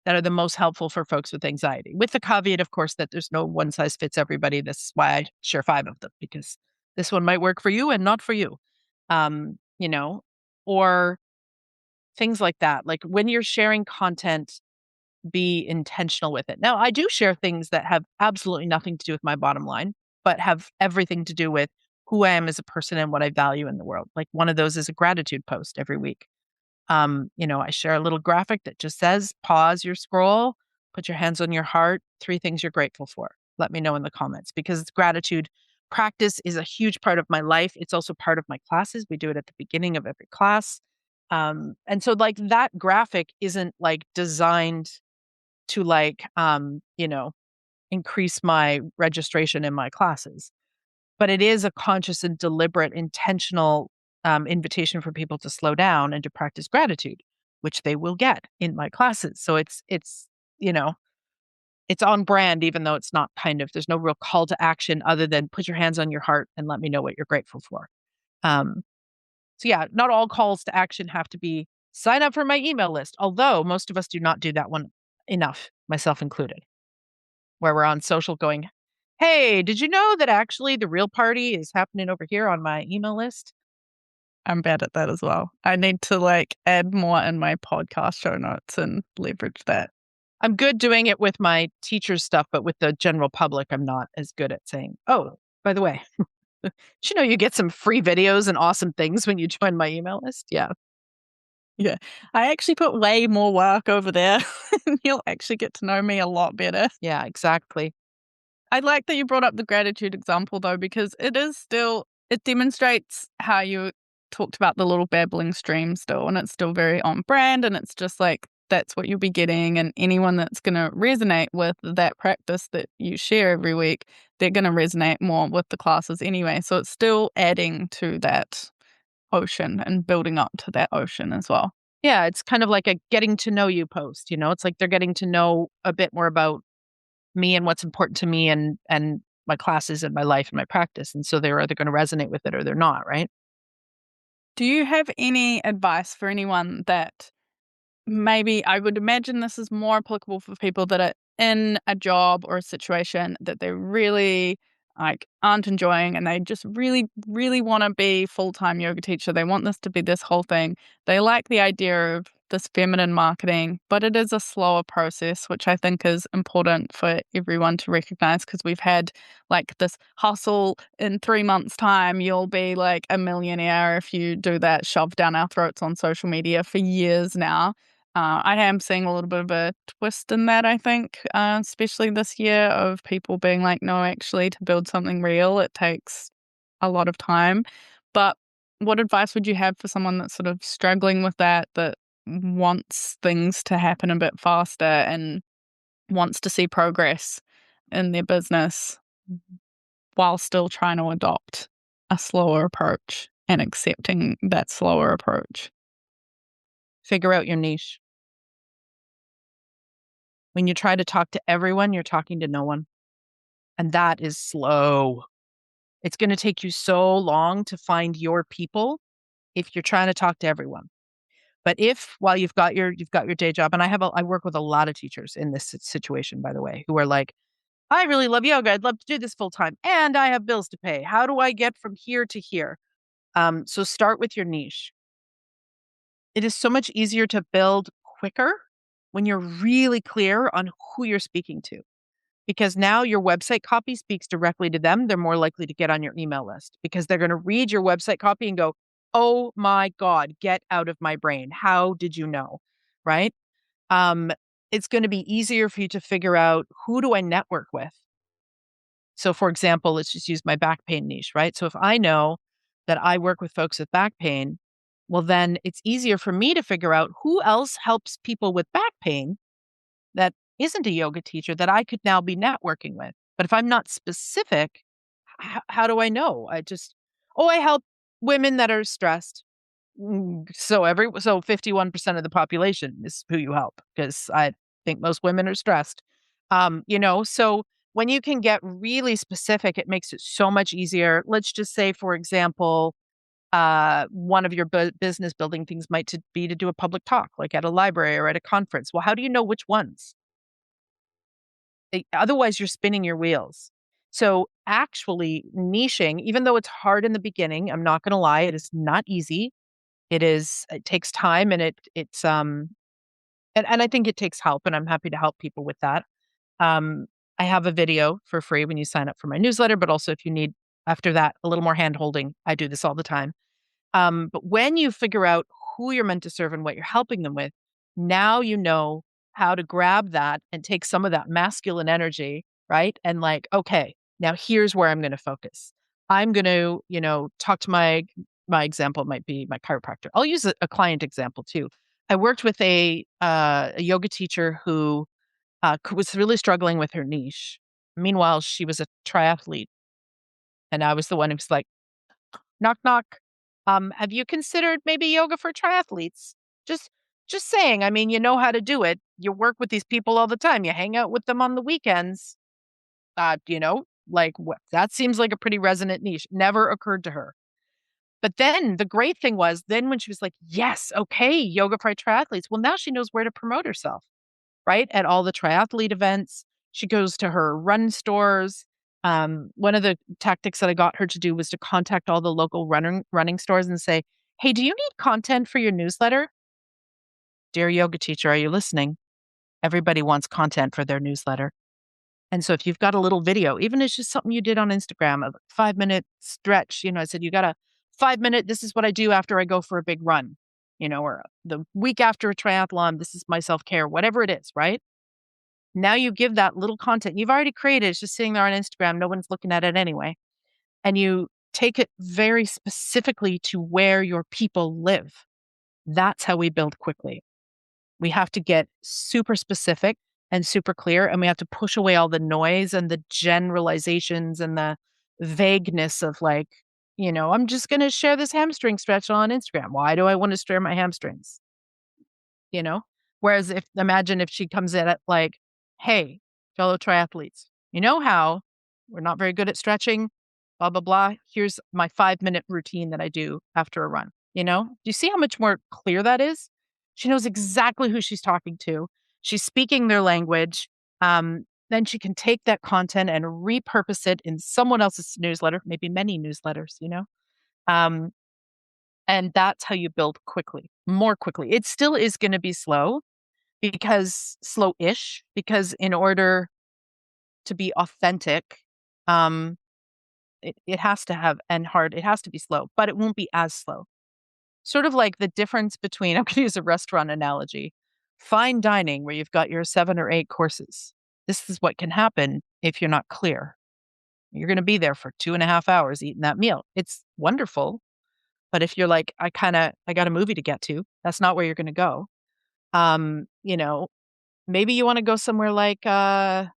that are the most helpful for folks with anxiety. With the caveat, of course, that there's no one size fits everybody. This is why I share 5 of them because this one might work for you and not for you. Um, you know, or things like that. Like when you're sharing content, be intentional with it. Now, I do share things that have absolutely nothing to do with my bottom line, but have everything to do with who I am as a person and what I value in the world. Like one of those is a gratitude post every week. I share a little graphic that just says, pause your scroll, put your hands on your heart, 3 things you're grateful for. Let me know in the comments because it's gratitude Practice is a huge part of my life. It's also part of my classes. We do it at the beginning of every class. And so like that graphic isn't like designed to like, increase my registration in my classes, but it is a conscious and deliberate, intentional invitation for people to slow down and to practice gratitude, which they will get in my classes. So you know, it's on brand, even though it's not there's no real call to action other than put your hands on your heart and let me know what you're grateful for. Um, so yeah, not all calls to action have to be sign up for my email list, although most of us do not do that one enough, myself included, where we're on social going, hey, did you know that actually the real party is happening over here on my email list? I'm bad at that as well. I need to like add more in my podcast show notes and leverage that. I'm good doing it with my teacher stuff, but with the general public, I'm not as good at saying, oh, by the way, did you know you get some free videos and awesome things when you join my email list? Yeah. Yeah. I actually put way more work over there. You'll actually get to know me a lot better. Yeah, exactly. I like that you brought up the gratitude example though, because it demonstrates how you talked about the little babbling stream still, and it's still very on brand, and it's just like that's what you'll be getting. And anyone that's going to resonate with that practice that you share every week, they're going to resonate more with the classes anyway. So it's still adding to that ocean and building up to that ocean as well. Yeah, it's kind of like a getting to know you post, It's like they're getting to know a bit more about me and what's important to me and my classes and my life and my practice. And so they're either going to resonate with it or they're not, right? Do you have any advice for anyone that maybe I would imagine this is more applicable for people that are in a job or a situation that they really like aren't enjoying and they just really, really want to be full-time yoga teacher. They want this to be this whole thing. They like the idea of this feminine marketing, but it is a slower process, which I think is important for everyone to recognize because we've had like this hustle in 3 months' time. You'll be like a millionaire if you do that shoved down our throats on social media for years now. I am seeing a little bit of a twist in that, I think, especially this year, of people being like, no, actually, to build something real, it takes a lot of time. But what advice would you have for someone that's sort of struggling with that wants things to happen a bit faster and wants to see progress in their business while still trying to adopt a slower approach and accepting that slower approach? Figure out your niche. When you try to talk to everyone, you're talking to no one. And that is slow. It's going to take you so long to find your people if you're trying to talk to everyone. But if while you've got your day job, and I work with a lot of teachers in this situation, by the way, who are like, I really love yoga. I'd love to do this full time, and I have bills to pay. How do I get from here to here? So start with your niche. It is so much easier to build quicker when you're really clear on who you're speaking to, because now your website copy speaks directly to them. They're more likely to get on your email list because they're going to read your website copy and go, oh my God, get out of my brain. How did you know? Right? Um, it's going to be easier for you to figure out, who do I network with? So, for example, let's just use my back pain niche, right? So if I know that I work with folks with back pain, well, then it's easier for me to figure out who else helps people with back pain that isn't a yoga teacher that I could now be networking with. But if I'm not specific, how do I know? I help women that are stressed. So 51% of the population is who you help, because I think most women are stressed. So when you can get really specific, it makes it so much easier. Let's just say, for example, one of your business building things might be to do a public talk, like at a library or at a conference. Well, how do you know which ones? Otherwise, you're spinning your wheels. So actually niching, even though it's hard in the beginning, I'm not going to lie, it is not easy. It takes time, and and I think it takes help, and I'm happy to help people with that. Um, I have a video for free when you sign up for my newsletter, but also if you need after that a little more hand holding, I do this all the time. But when you figure out who you're meant to serve and what you're helping them with, now you know how to grab that and take some of that masculine energy, right? And like, okay, Now here's where I'm going to focus. I'm going to, talk to my example might be my chiropractor. I'll use a client example too. I worked with a yoga teacher who was really struggling with her niche. Meanwhile, she was a triathlete, and I was the one who was like, knock, knock. Have you considered maybe yoga for triathletes? Just, just saying. I mean, you know how to do it. You work with these people all the time. You hang out with them on the weekends. That seems like a pretty resonant niche. Never occurred to her. But then the great thing was, then when she was like, yes, okay, yoga for triathletes. Well, now she knows where to promote herself, right? At all the triathlete events. She goes to her run stores. One of the tactics that I got her to do was to contact all the local running stores and say, hey, do you need content for your newsletter? Dear yoga teacher, are you listening? Everybody wants content for their newsletter. And so if you've got a little video, even if it's just something you did on Instagram, a 5-minute stretch, I said, you got a 5-minute, this is what I do after I go for a big run, or the week after a triathlon, this is my self-care, whatever it is, right? Now you give that little content you've already created. It's just sitting there on Instagram. No one's looking at it anyway. And you take it very specifically to where your people live. That's how we build quickly. We have to get super specific and super clear, and we have to push away all the noise and the generalizations and the vagueness of I'm just going to share this hamstring stretch on Instagram. Why do I want to share my hamstrings? you know? Whereas imagine if she comes in at like, hey, fellow triathletes, you know how we're not very good at stretching, blah, blah, blah. Here's my 5-minute routine that I do after a run. Do you see how much more clear that is? She knows exactly who she's talking to. She's speaking their language. Then she can take that content and repurpose it in someone else's newsletter, maybe many newsletters. Um, and that's how you build quickly, more quickly. It still is going to be slow-ish, because in order to be authentic, um, it has to have, and hard, it has to be slow, but it won't be as slow. Sort of like the difference between, I'm going to use a restaurant analogy, fine dining, where you've got your 7 or 8 courses. This is what can happen if you're not clear. You're going to be there for 2.5 hours eating that meal. It's wonderful. But if you're like, I got a movie to get to, that's not where you're going to go. Um, you know, Maybe you want to go somewhere like, I'm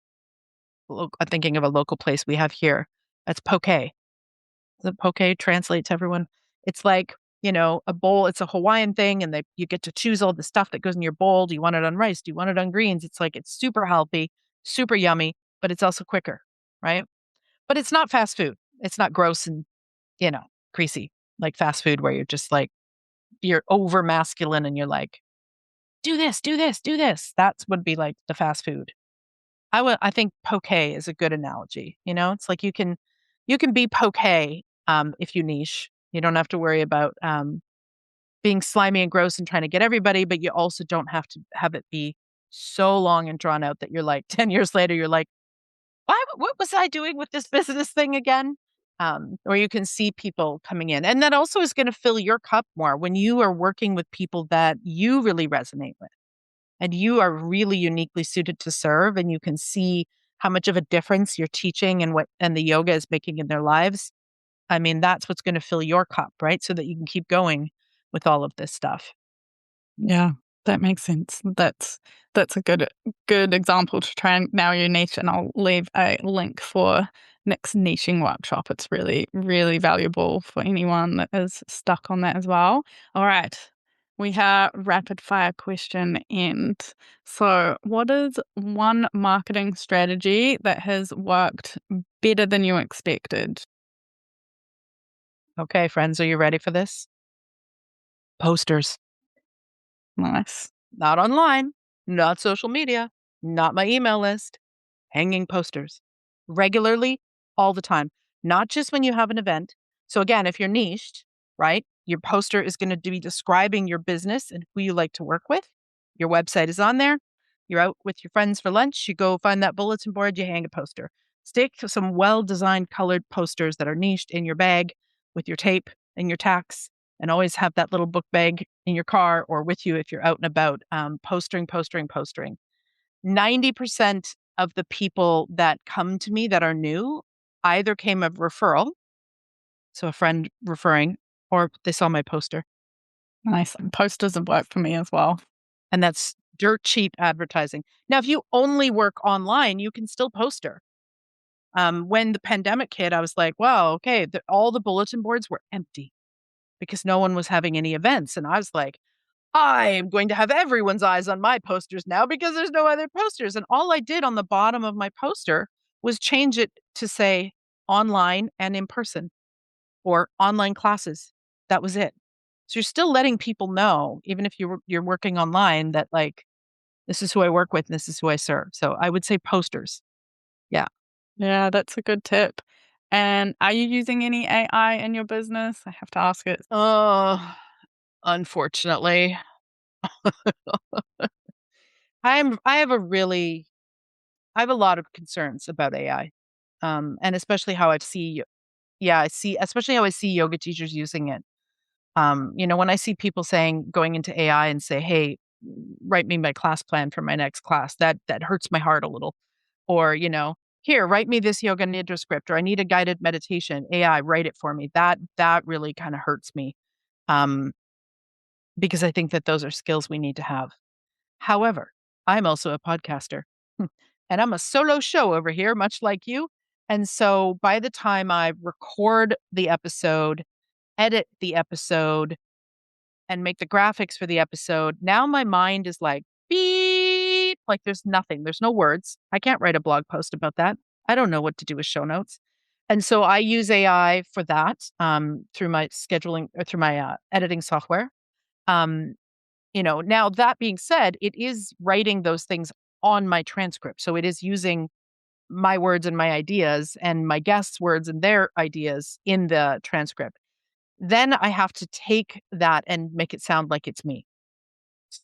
thinking of a local place we have here. That's poke. The poke translate to everyone? It's like, a bowl. It's a Hawaiian thing, and you get to choose all the stuff that goes in your bowl. Do you want it on rice? Do you want it on greens? It's like, it's super healthy, super yummy, but it's also quicker, right? But it's not fast food. It's not gross and, greasy like fast food, where you're just like, you're over masculine and you're like, do this, do this, do this. That would be like the fast food. I think poke is a good analogy. It's like you can be poke if you niche. You don't have to worry about being slimy and gross and trying to get everybody, but you also don't have to have it be so long and drawn out that you're like 10 years later, you're like, what was I doing with this business thing again? Or you can see people coming in. And that also is going to fill your cup more when you are working with people that you really resonate with and you are really uniquely suited to serve, and you can see how much of a difference your teaching and the yoga is making in their lives. I mean, that's what's going to fill your cup, right? So that you can keep going with all of this stuff. Yeah, that makes sense. That's a good example to try and narrow your niche, and I'll leave a link for Nyk's niching workshop. It's really, really valuable for anyone that is stuck on that as well. All right. We have rapid fire question end. So, what is one marketing strategy that has worked better than you expected? Okay, friends, are you ready for this? Posters. Nice. Not online, not social media, not my email list, hanging posters regularly, all the time, not just when you have an event. So, again, if you're niched, right, your poster is going to be describing your business and who you like to work with. Your website is on there. You're out with your friends for lunch. You go find that bulletin board, you hang a poster. Stick to some well designed colored posters that are niched in your bag with your tape and your tacks, and always have that little book bag in your car or with you if you're out and about, postering. 90% of the people that come to me that are new either came of referral, so a friend referring, or they saw my poster. Nice. And posters have worked for me as well. And that's dirt cheap advertising. Now, if you only work online, you can still poster. When the pandemic hit, I was like, wow, okay, all the bulletin boards were empty because no one was having any events. And I was like, I am going to have everyone's eyes on my posters now because there's no other posters. And all I did on the bottom of my poster was change it to say online and in person or online classes. That was it. So you're still letting people know, even if you're working online, that like this is who I work with, and this is who I serve. So I would say posters. Yeah. Yeah, that's a good tip. And are you using any AI in your business? I have to ask it. Oh, unfortunately, I have a really I have a lot of concerns about AI. And especially how I see yeah, I see especially how I see yoga teachers using it. When I see people saying going into AI and say, "Hey, write me my class plan for my next class," that hurts my heart a little. Or, "Here, write me this yoga nidra script," or "I need a guided meditation. AI, write it for me." That really kind of hurts me. Um, because I think that those are skills we need to have. However, I'm also a podcaster. And I'm a solo show over here, much like you. And so by the time I record the episode, edit the episode, and make the graphics for the episode, now my mind is like, beep, like there's nothing. There's no words. I can't write a blog post about that. I don't know what to do with show notes. And so I use AI for that through my scheduling or through my editing software. Um, now that being said, it is writing those things on my transcript. So it is using my words and my ideas and my guests' words and their ideas in the transcript. Then I have to take that and make it sound like it's me.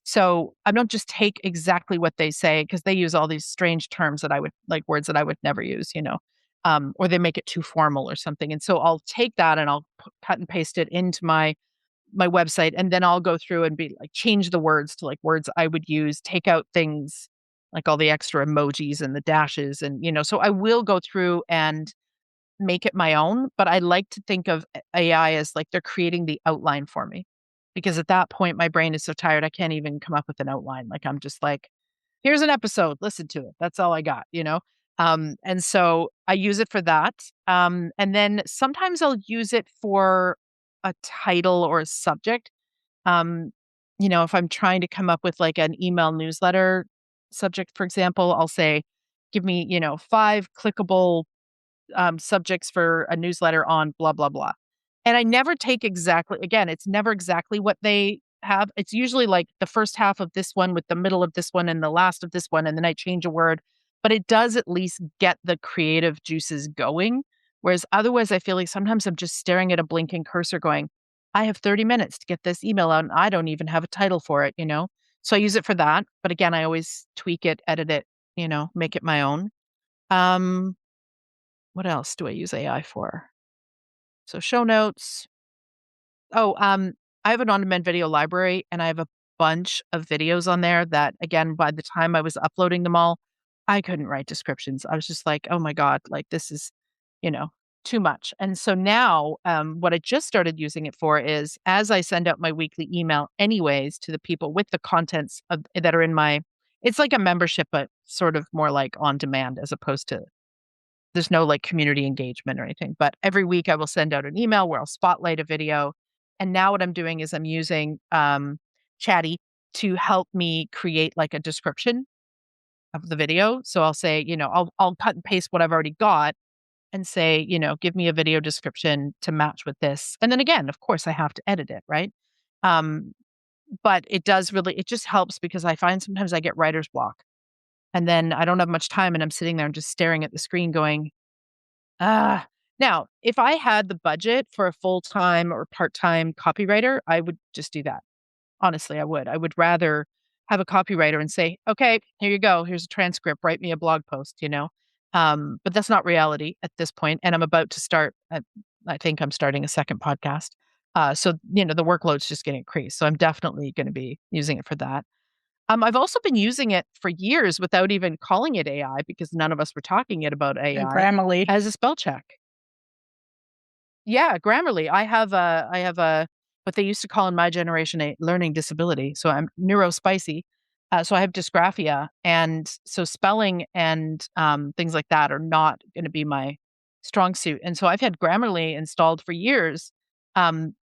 So I don't just take exactly what they say because they use all these strange terms that I would like words that I would never use, or they make it too formal or something. And so I'll take that and I'll cut and paste it into my website, and then I'll go through and be like change the words to like words I would use, take out things like all the extra emojis and the dashes and so I will go through and make it my own, but I like to think of AI as like they're creating the outline for me. Because at that point my brain is so tired I can't even come up with an outline. Like I'm just like, here's an episode, listen to it. That's all I got. And so I use it for that. And then sometimes I'll use it for a title or a subject. Um, if I'm trying to come up with like an email newsletter subject, for example, I'll say, give me, 5 clickable subjects for a newsletter on blah, blah, blah. And I never take exactly, again, it's never exactly what they have. It's usually like the first half of this one with the middle of this one and the last of this one. And then I change a word, but it does at least get the creative juices going. Whereas otherwise, I feel like sometimes I'm just staring at a blinking cursor going, I have 30 minutes to get this email out and I don't even have a title for it. So I use it for that. But again, I always tweak it, edit it, make it my own. Um, what else do I use AI for? So show notes. Oh, I have an on-demand video library and I have a bunch of videos on there that again, by the time I was uploading them all, I couldn't write descriptions. I was just like, oh my God, like this is, you know, too much. And so now, what I just started using it for is as I send out my weekly email anyways to the people with the contents that are in it's like a membership, but sort of more like on demand as opposed to there's no like community engagement or anything, but every week I will send out an email where I'll spotlight a video. And now what I'm doing is I'm using Chatty to help me create like a description of the video. So I'll say, I'll cut and paste what I've already got and say, give me a video description to match with this. And then again, of course, I have to edit it, right? Um, but it just helps because I find sometimes I get writer's block and then I don't have much time and I'm sitting there and just staring at the screen going, Ah, now, if I had the budget for a full-time or part-time copywriter, I would just do that. Honestly, I would. I would rather have a copywriter and say, "Okay, here you go. Here's a transcript. Write me a blog post." But that's not reality at this point, and I'm about to start. I think I'm starting a second podcast. So the workload's just getting increased. So I'm definitely going to be using it for that. I've also been using it for years without even calling it AI because none of us were talking it about And AI Grammarly. as a spell check. Yeah, Grammarly. I have a what they used to call in my generation a learning disability. So I'm neurospicy. So I have dysgraphia, and so spelling and things like that are not going to be my strong suit. And so I've had Grammarly installed for years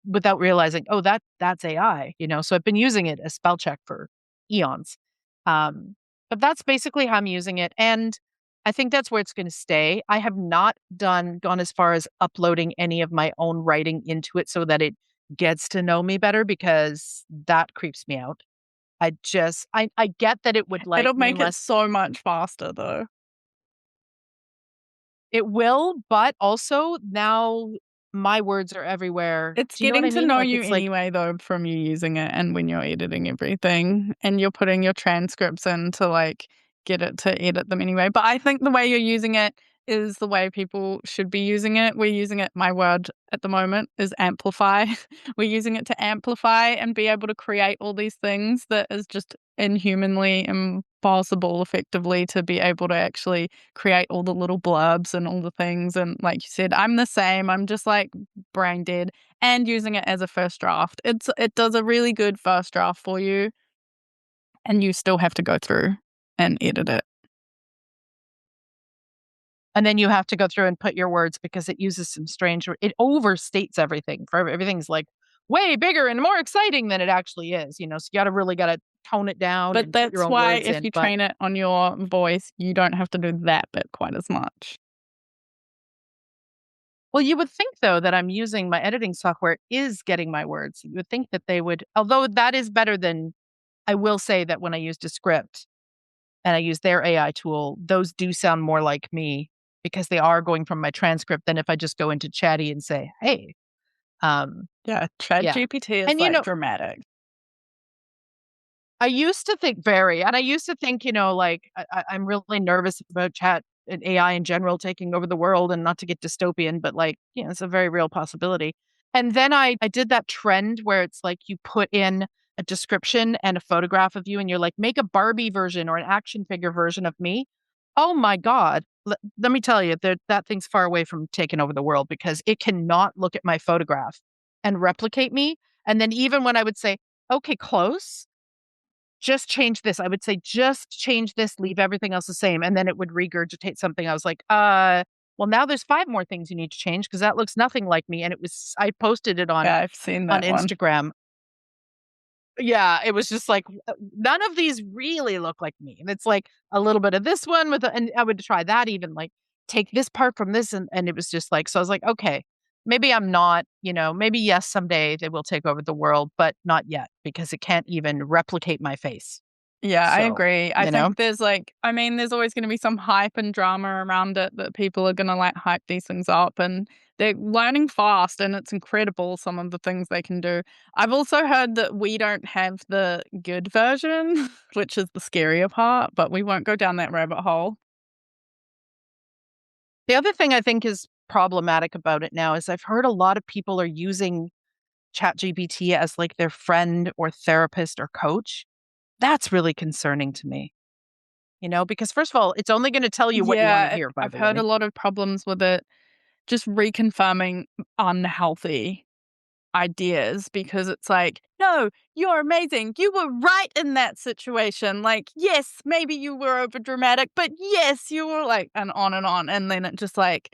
without realizing, oh, that's AI. So I've been using it as spell check for eons. Um, but that's basically how I'm using it, and I think that's where it's going to stay. I have not gone as far as uploading any of my own writing into it so that it gets to know me better because that creeps me out. I get that it would like It'll me make it less. so much faster though. It will, but also now my words are everywhere. It's Do you know what getting I to mean? know Like you it's like anyway, though, from you using it and when you're editing everything and you're putting your transcripts in to like get it to edit them anyway. But I think the way you're using it is the way people should be using it. We're using it, my word at the moment is amplify. We're using it to amplify and be able to create all these things that is just inhumanly impossible effectively to be able to actually create all the little blurbs and all the things. And like you said, I'm the same. I'm just like brain dead and using it as a first draft. It does a really good first draft for you, and you still have to go through and edit it. and then you have to go through and put your words because it uses some strange it overstates everything. For everything's like way bigger and more exciting than it actually is, so you gotta tone it down But and put your that's own why words if in. you But train it on your voice, you don't have to do that bit quite as much. well, you would think though that I'm using my editing software is getting my words. You would think that they would, although that is better than, I will say that when I used a script and I use their AI tool, those do sound more like me because they are going from my transcript than if I just go into Chatty and say, "Hey." Um, Yeah, yeah. ChatGPT is And like dramatic. I used to think and I used to think, like I'm really nervous about chat and AI in general taking over the world, and not to get dystopian, but like, it's a very real possibility. And then I did that trend where it's like you put in a description and a photograph of you, and you're like, make a Barbie version or an action figure version of me. Oh my God. Let me tell you, that thing's far away from taking over the world because it cannot look at my photograph and replicate me. And then even when I would say, okay, close, just change this. I would say, just change this, leave everything else the same. And then it would regurgitate something. I was like, well, now there's 5 more things you need to change because that looks nothing like me. And I posted it on Yeah, I've seen on that one. Instagram. Yeah, it was just like, none of these really look like me. And it's like a little bit of this one and I would try that, even like take this part from this. And it was just like, so I was like, okay, maybe I'm not, maybe yes, someday they will take over the world, but not yet because it can't even replicate my face. Yeah, I So, agree. I think there's there's always going to be some hype and drama around it that people are going to like hype these things up and they're learning fast and it's incredible some of the things they can do. I've also heard that we don't have the good version, which is the scarier part, but we won't go down that rabbit hole. the other thing I think is problematic about it now is I've heard a lot of people are using ChatGPT as like their friend or therapist or coach. That's really concerning to me, because first of all, it's only going to tell you what you want to Yeah, hear, by I've the heard a way. lot of problems with it just reconfirming unhealthy ideas because it's like, no, you're amazing. You were right in that situation. Like, yes, maybe you were over dramatic, but yes, you were like, and on and on. And then it just like,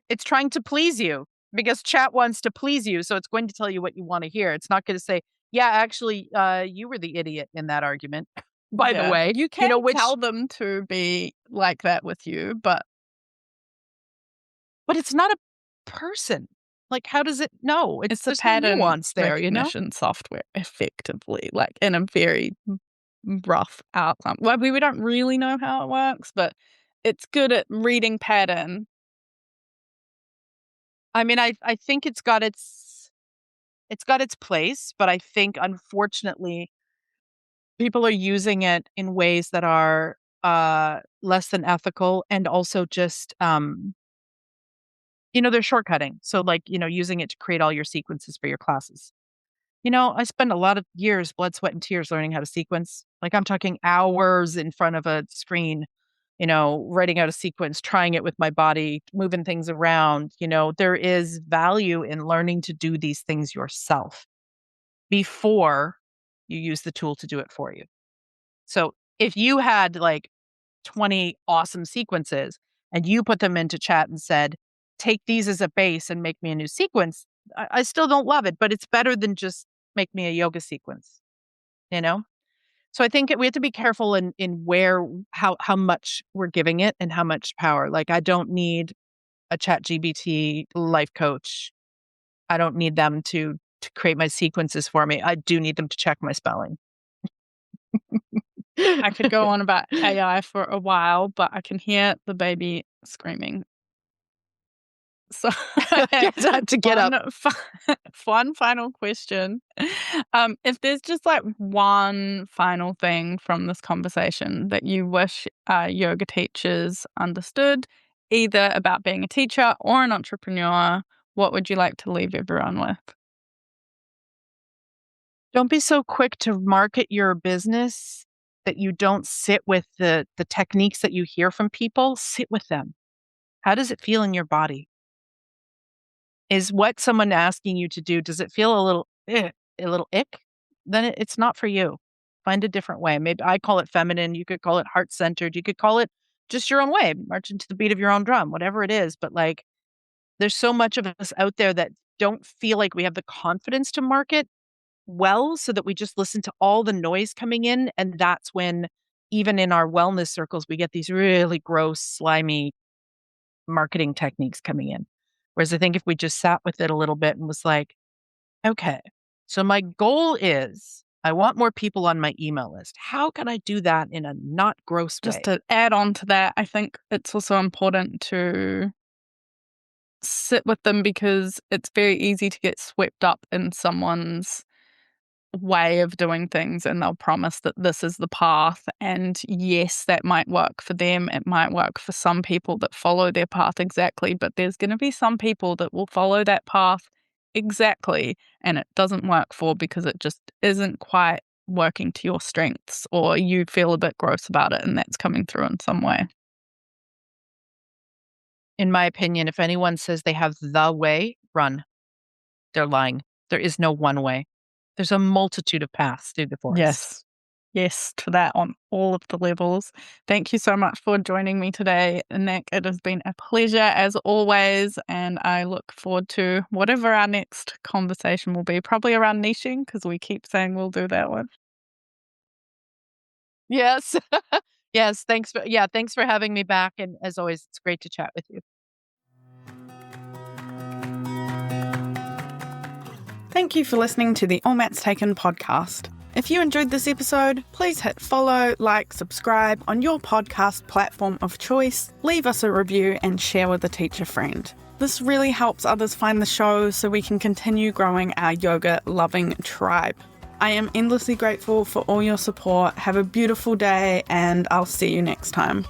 It's trying to please you because chat wants to please you. So it's going to tell you what you want to hear. It's not going to say, yeah, actually, you were the idiot in that argument, by the yeah, way, you can which, tell them to be like that with you, but but it's not a person. Like, how does it know? it's a There's no pattern nuance there. recognition software effectively, like in a very rough outcome. Well, we don't really know how it works, but it's good at reading pattern. I mean, I think it's got its place, but I think unfortunately people are using it in ways that are less than ethical, and also just they're shortcutting. So like, using it to create all your sequences for your classes. I spend a lot of years, blood, sweat, and tears learning how to sequence. Like I'm talking hours in front of a screen, writing out a sequence, trying it with my body, moving things around. There is value in learning to do these things yourself before you use the tool to do it for you. So if you had like 20 awesome sequences and you put them into chat and said, take these as a base and make me a new sequence, I still don't love it, but it's better than just make me a yoga sequence, you know? So I think we have to be careful in where, how much we're giving it and how much power. Like I don't need a chat GBT life coach. I don't need them to create my sequences for me. I do need them to check my spelling. I could go on about AI for a while, but I can hear the baby screaming. So Time to get up. One final question. If there's just like one final thing from this conversation that you wish yoga teachers understood, either about being a teacher or an entrepreneur, what would you like to leave everyone with? Don't be so quick to market your business that you don't sit with the techniques that you hear from people. Sit with them. How does it feel in your body? Is what someone asking you to do, does it feel a little a little ick? Then it's not for you. Find a different way. Maybe I call it feminine. You could call it heart-centered. You could call it just your own way, marching to the beat of your own drum, whatever it is. But like, there's so much of us out there that don't feel like we have the confidence to market well, so that we just listen to all the noise coming in. And that's when, even in our wellness circles, we get these really gross, slimy marketing techniques coming in. Whereas I think if we just sat with it a little bit and was like, okay, so my goal is I want more people on my email list. How can I do that in a not gross Just way? to add on to that, I think it's also important to sit with them because it's very easy to get swept up in someone's way of doing things and they'll promise that this is the path. And yes, that might work for them. It might work for some people that follow their path exactly, but there's going to be some people that will follow that path exactly and it doesn't work for because it just isn't quite working to your strengths or you feel a bit gross about it and that's coming through in some way. In my opinion, if anyone says they have the way, run. They're lying. There is no one way. There's a multitude of paths through the forest. Yes. Yes, to that on all of the levels. Thank you so much for joining me today, Nick. It has been a pleasure as always, and I look forward to whatever our next conversation will be. Probably around niching, because we keep saying we'll do that one. Yes. Yes. Thanks for having me back. And as always, it's great to chat with you. Thank you for listening to the All Mats Taken podcast. If you enjoyed this episode, please hit follow, like, subscribe on your podcast platform of choice, leave us a review and share with a teacher friend. This really helps others find the show so we can continue growing our yoga-loving tribe. I am endlessly grateful for all your support. Have a beautiful day and I'll see you next time.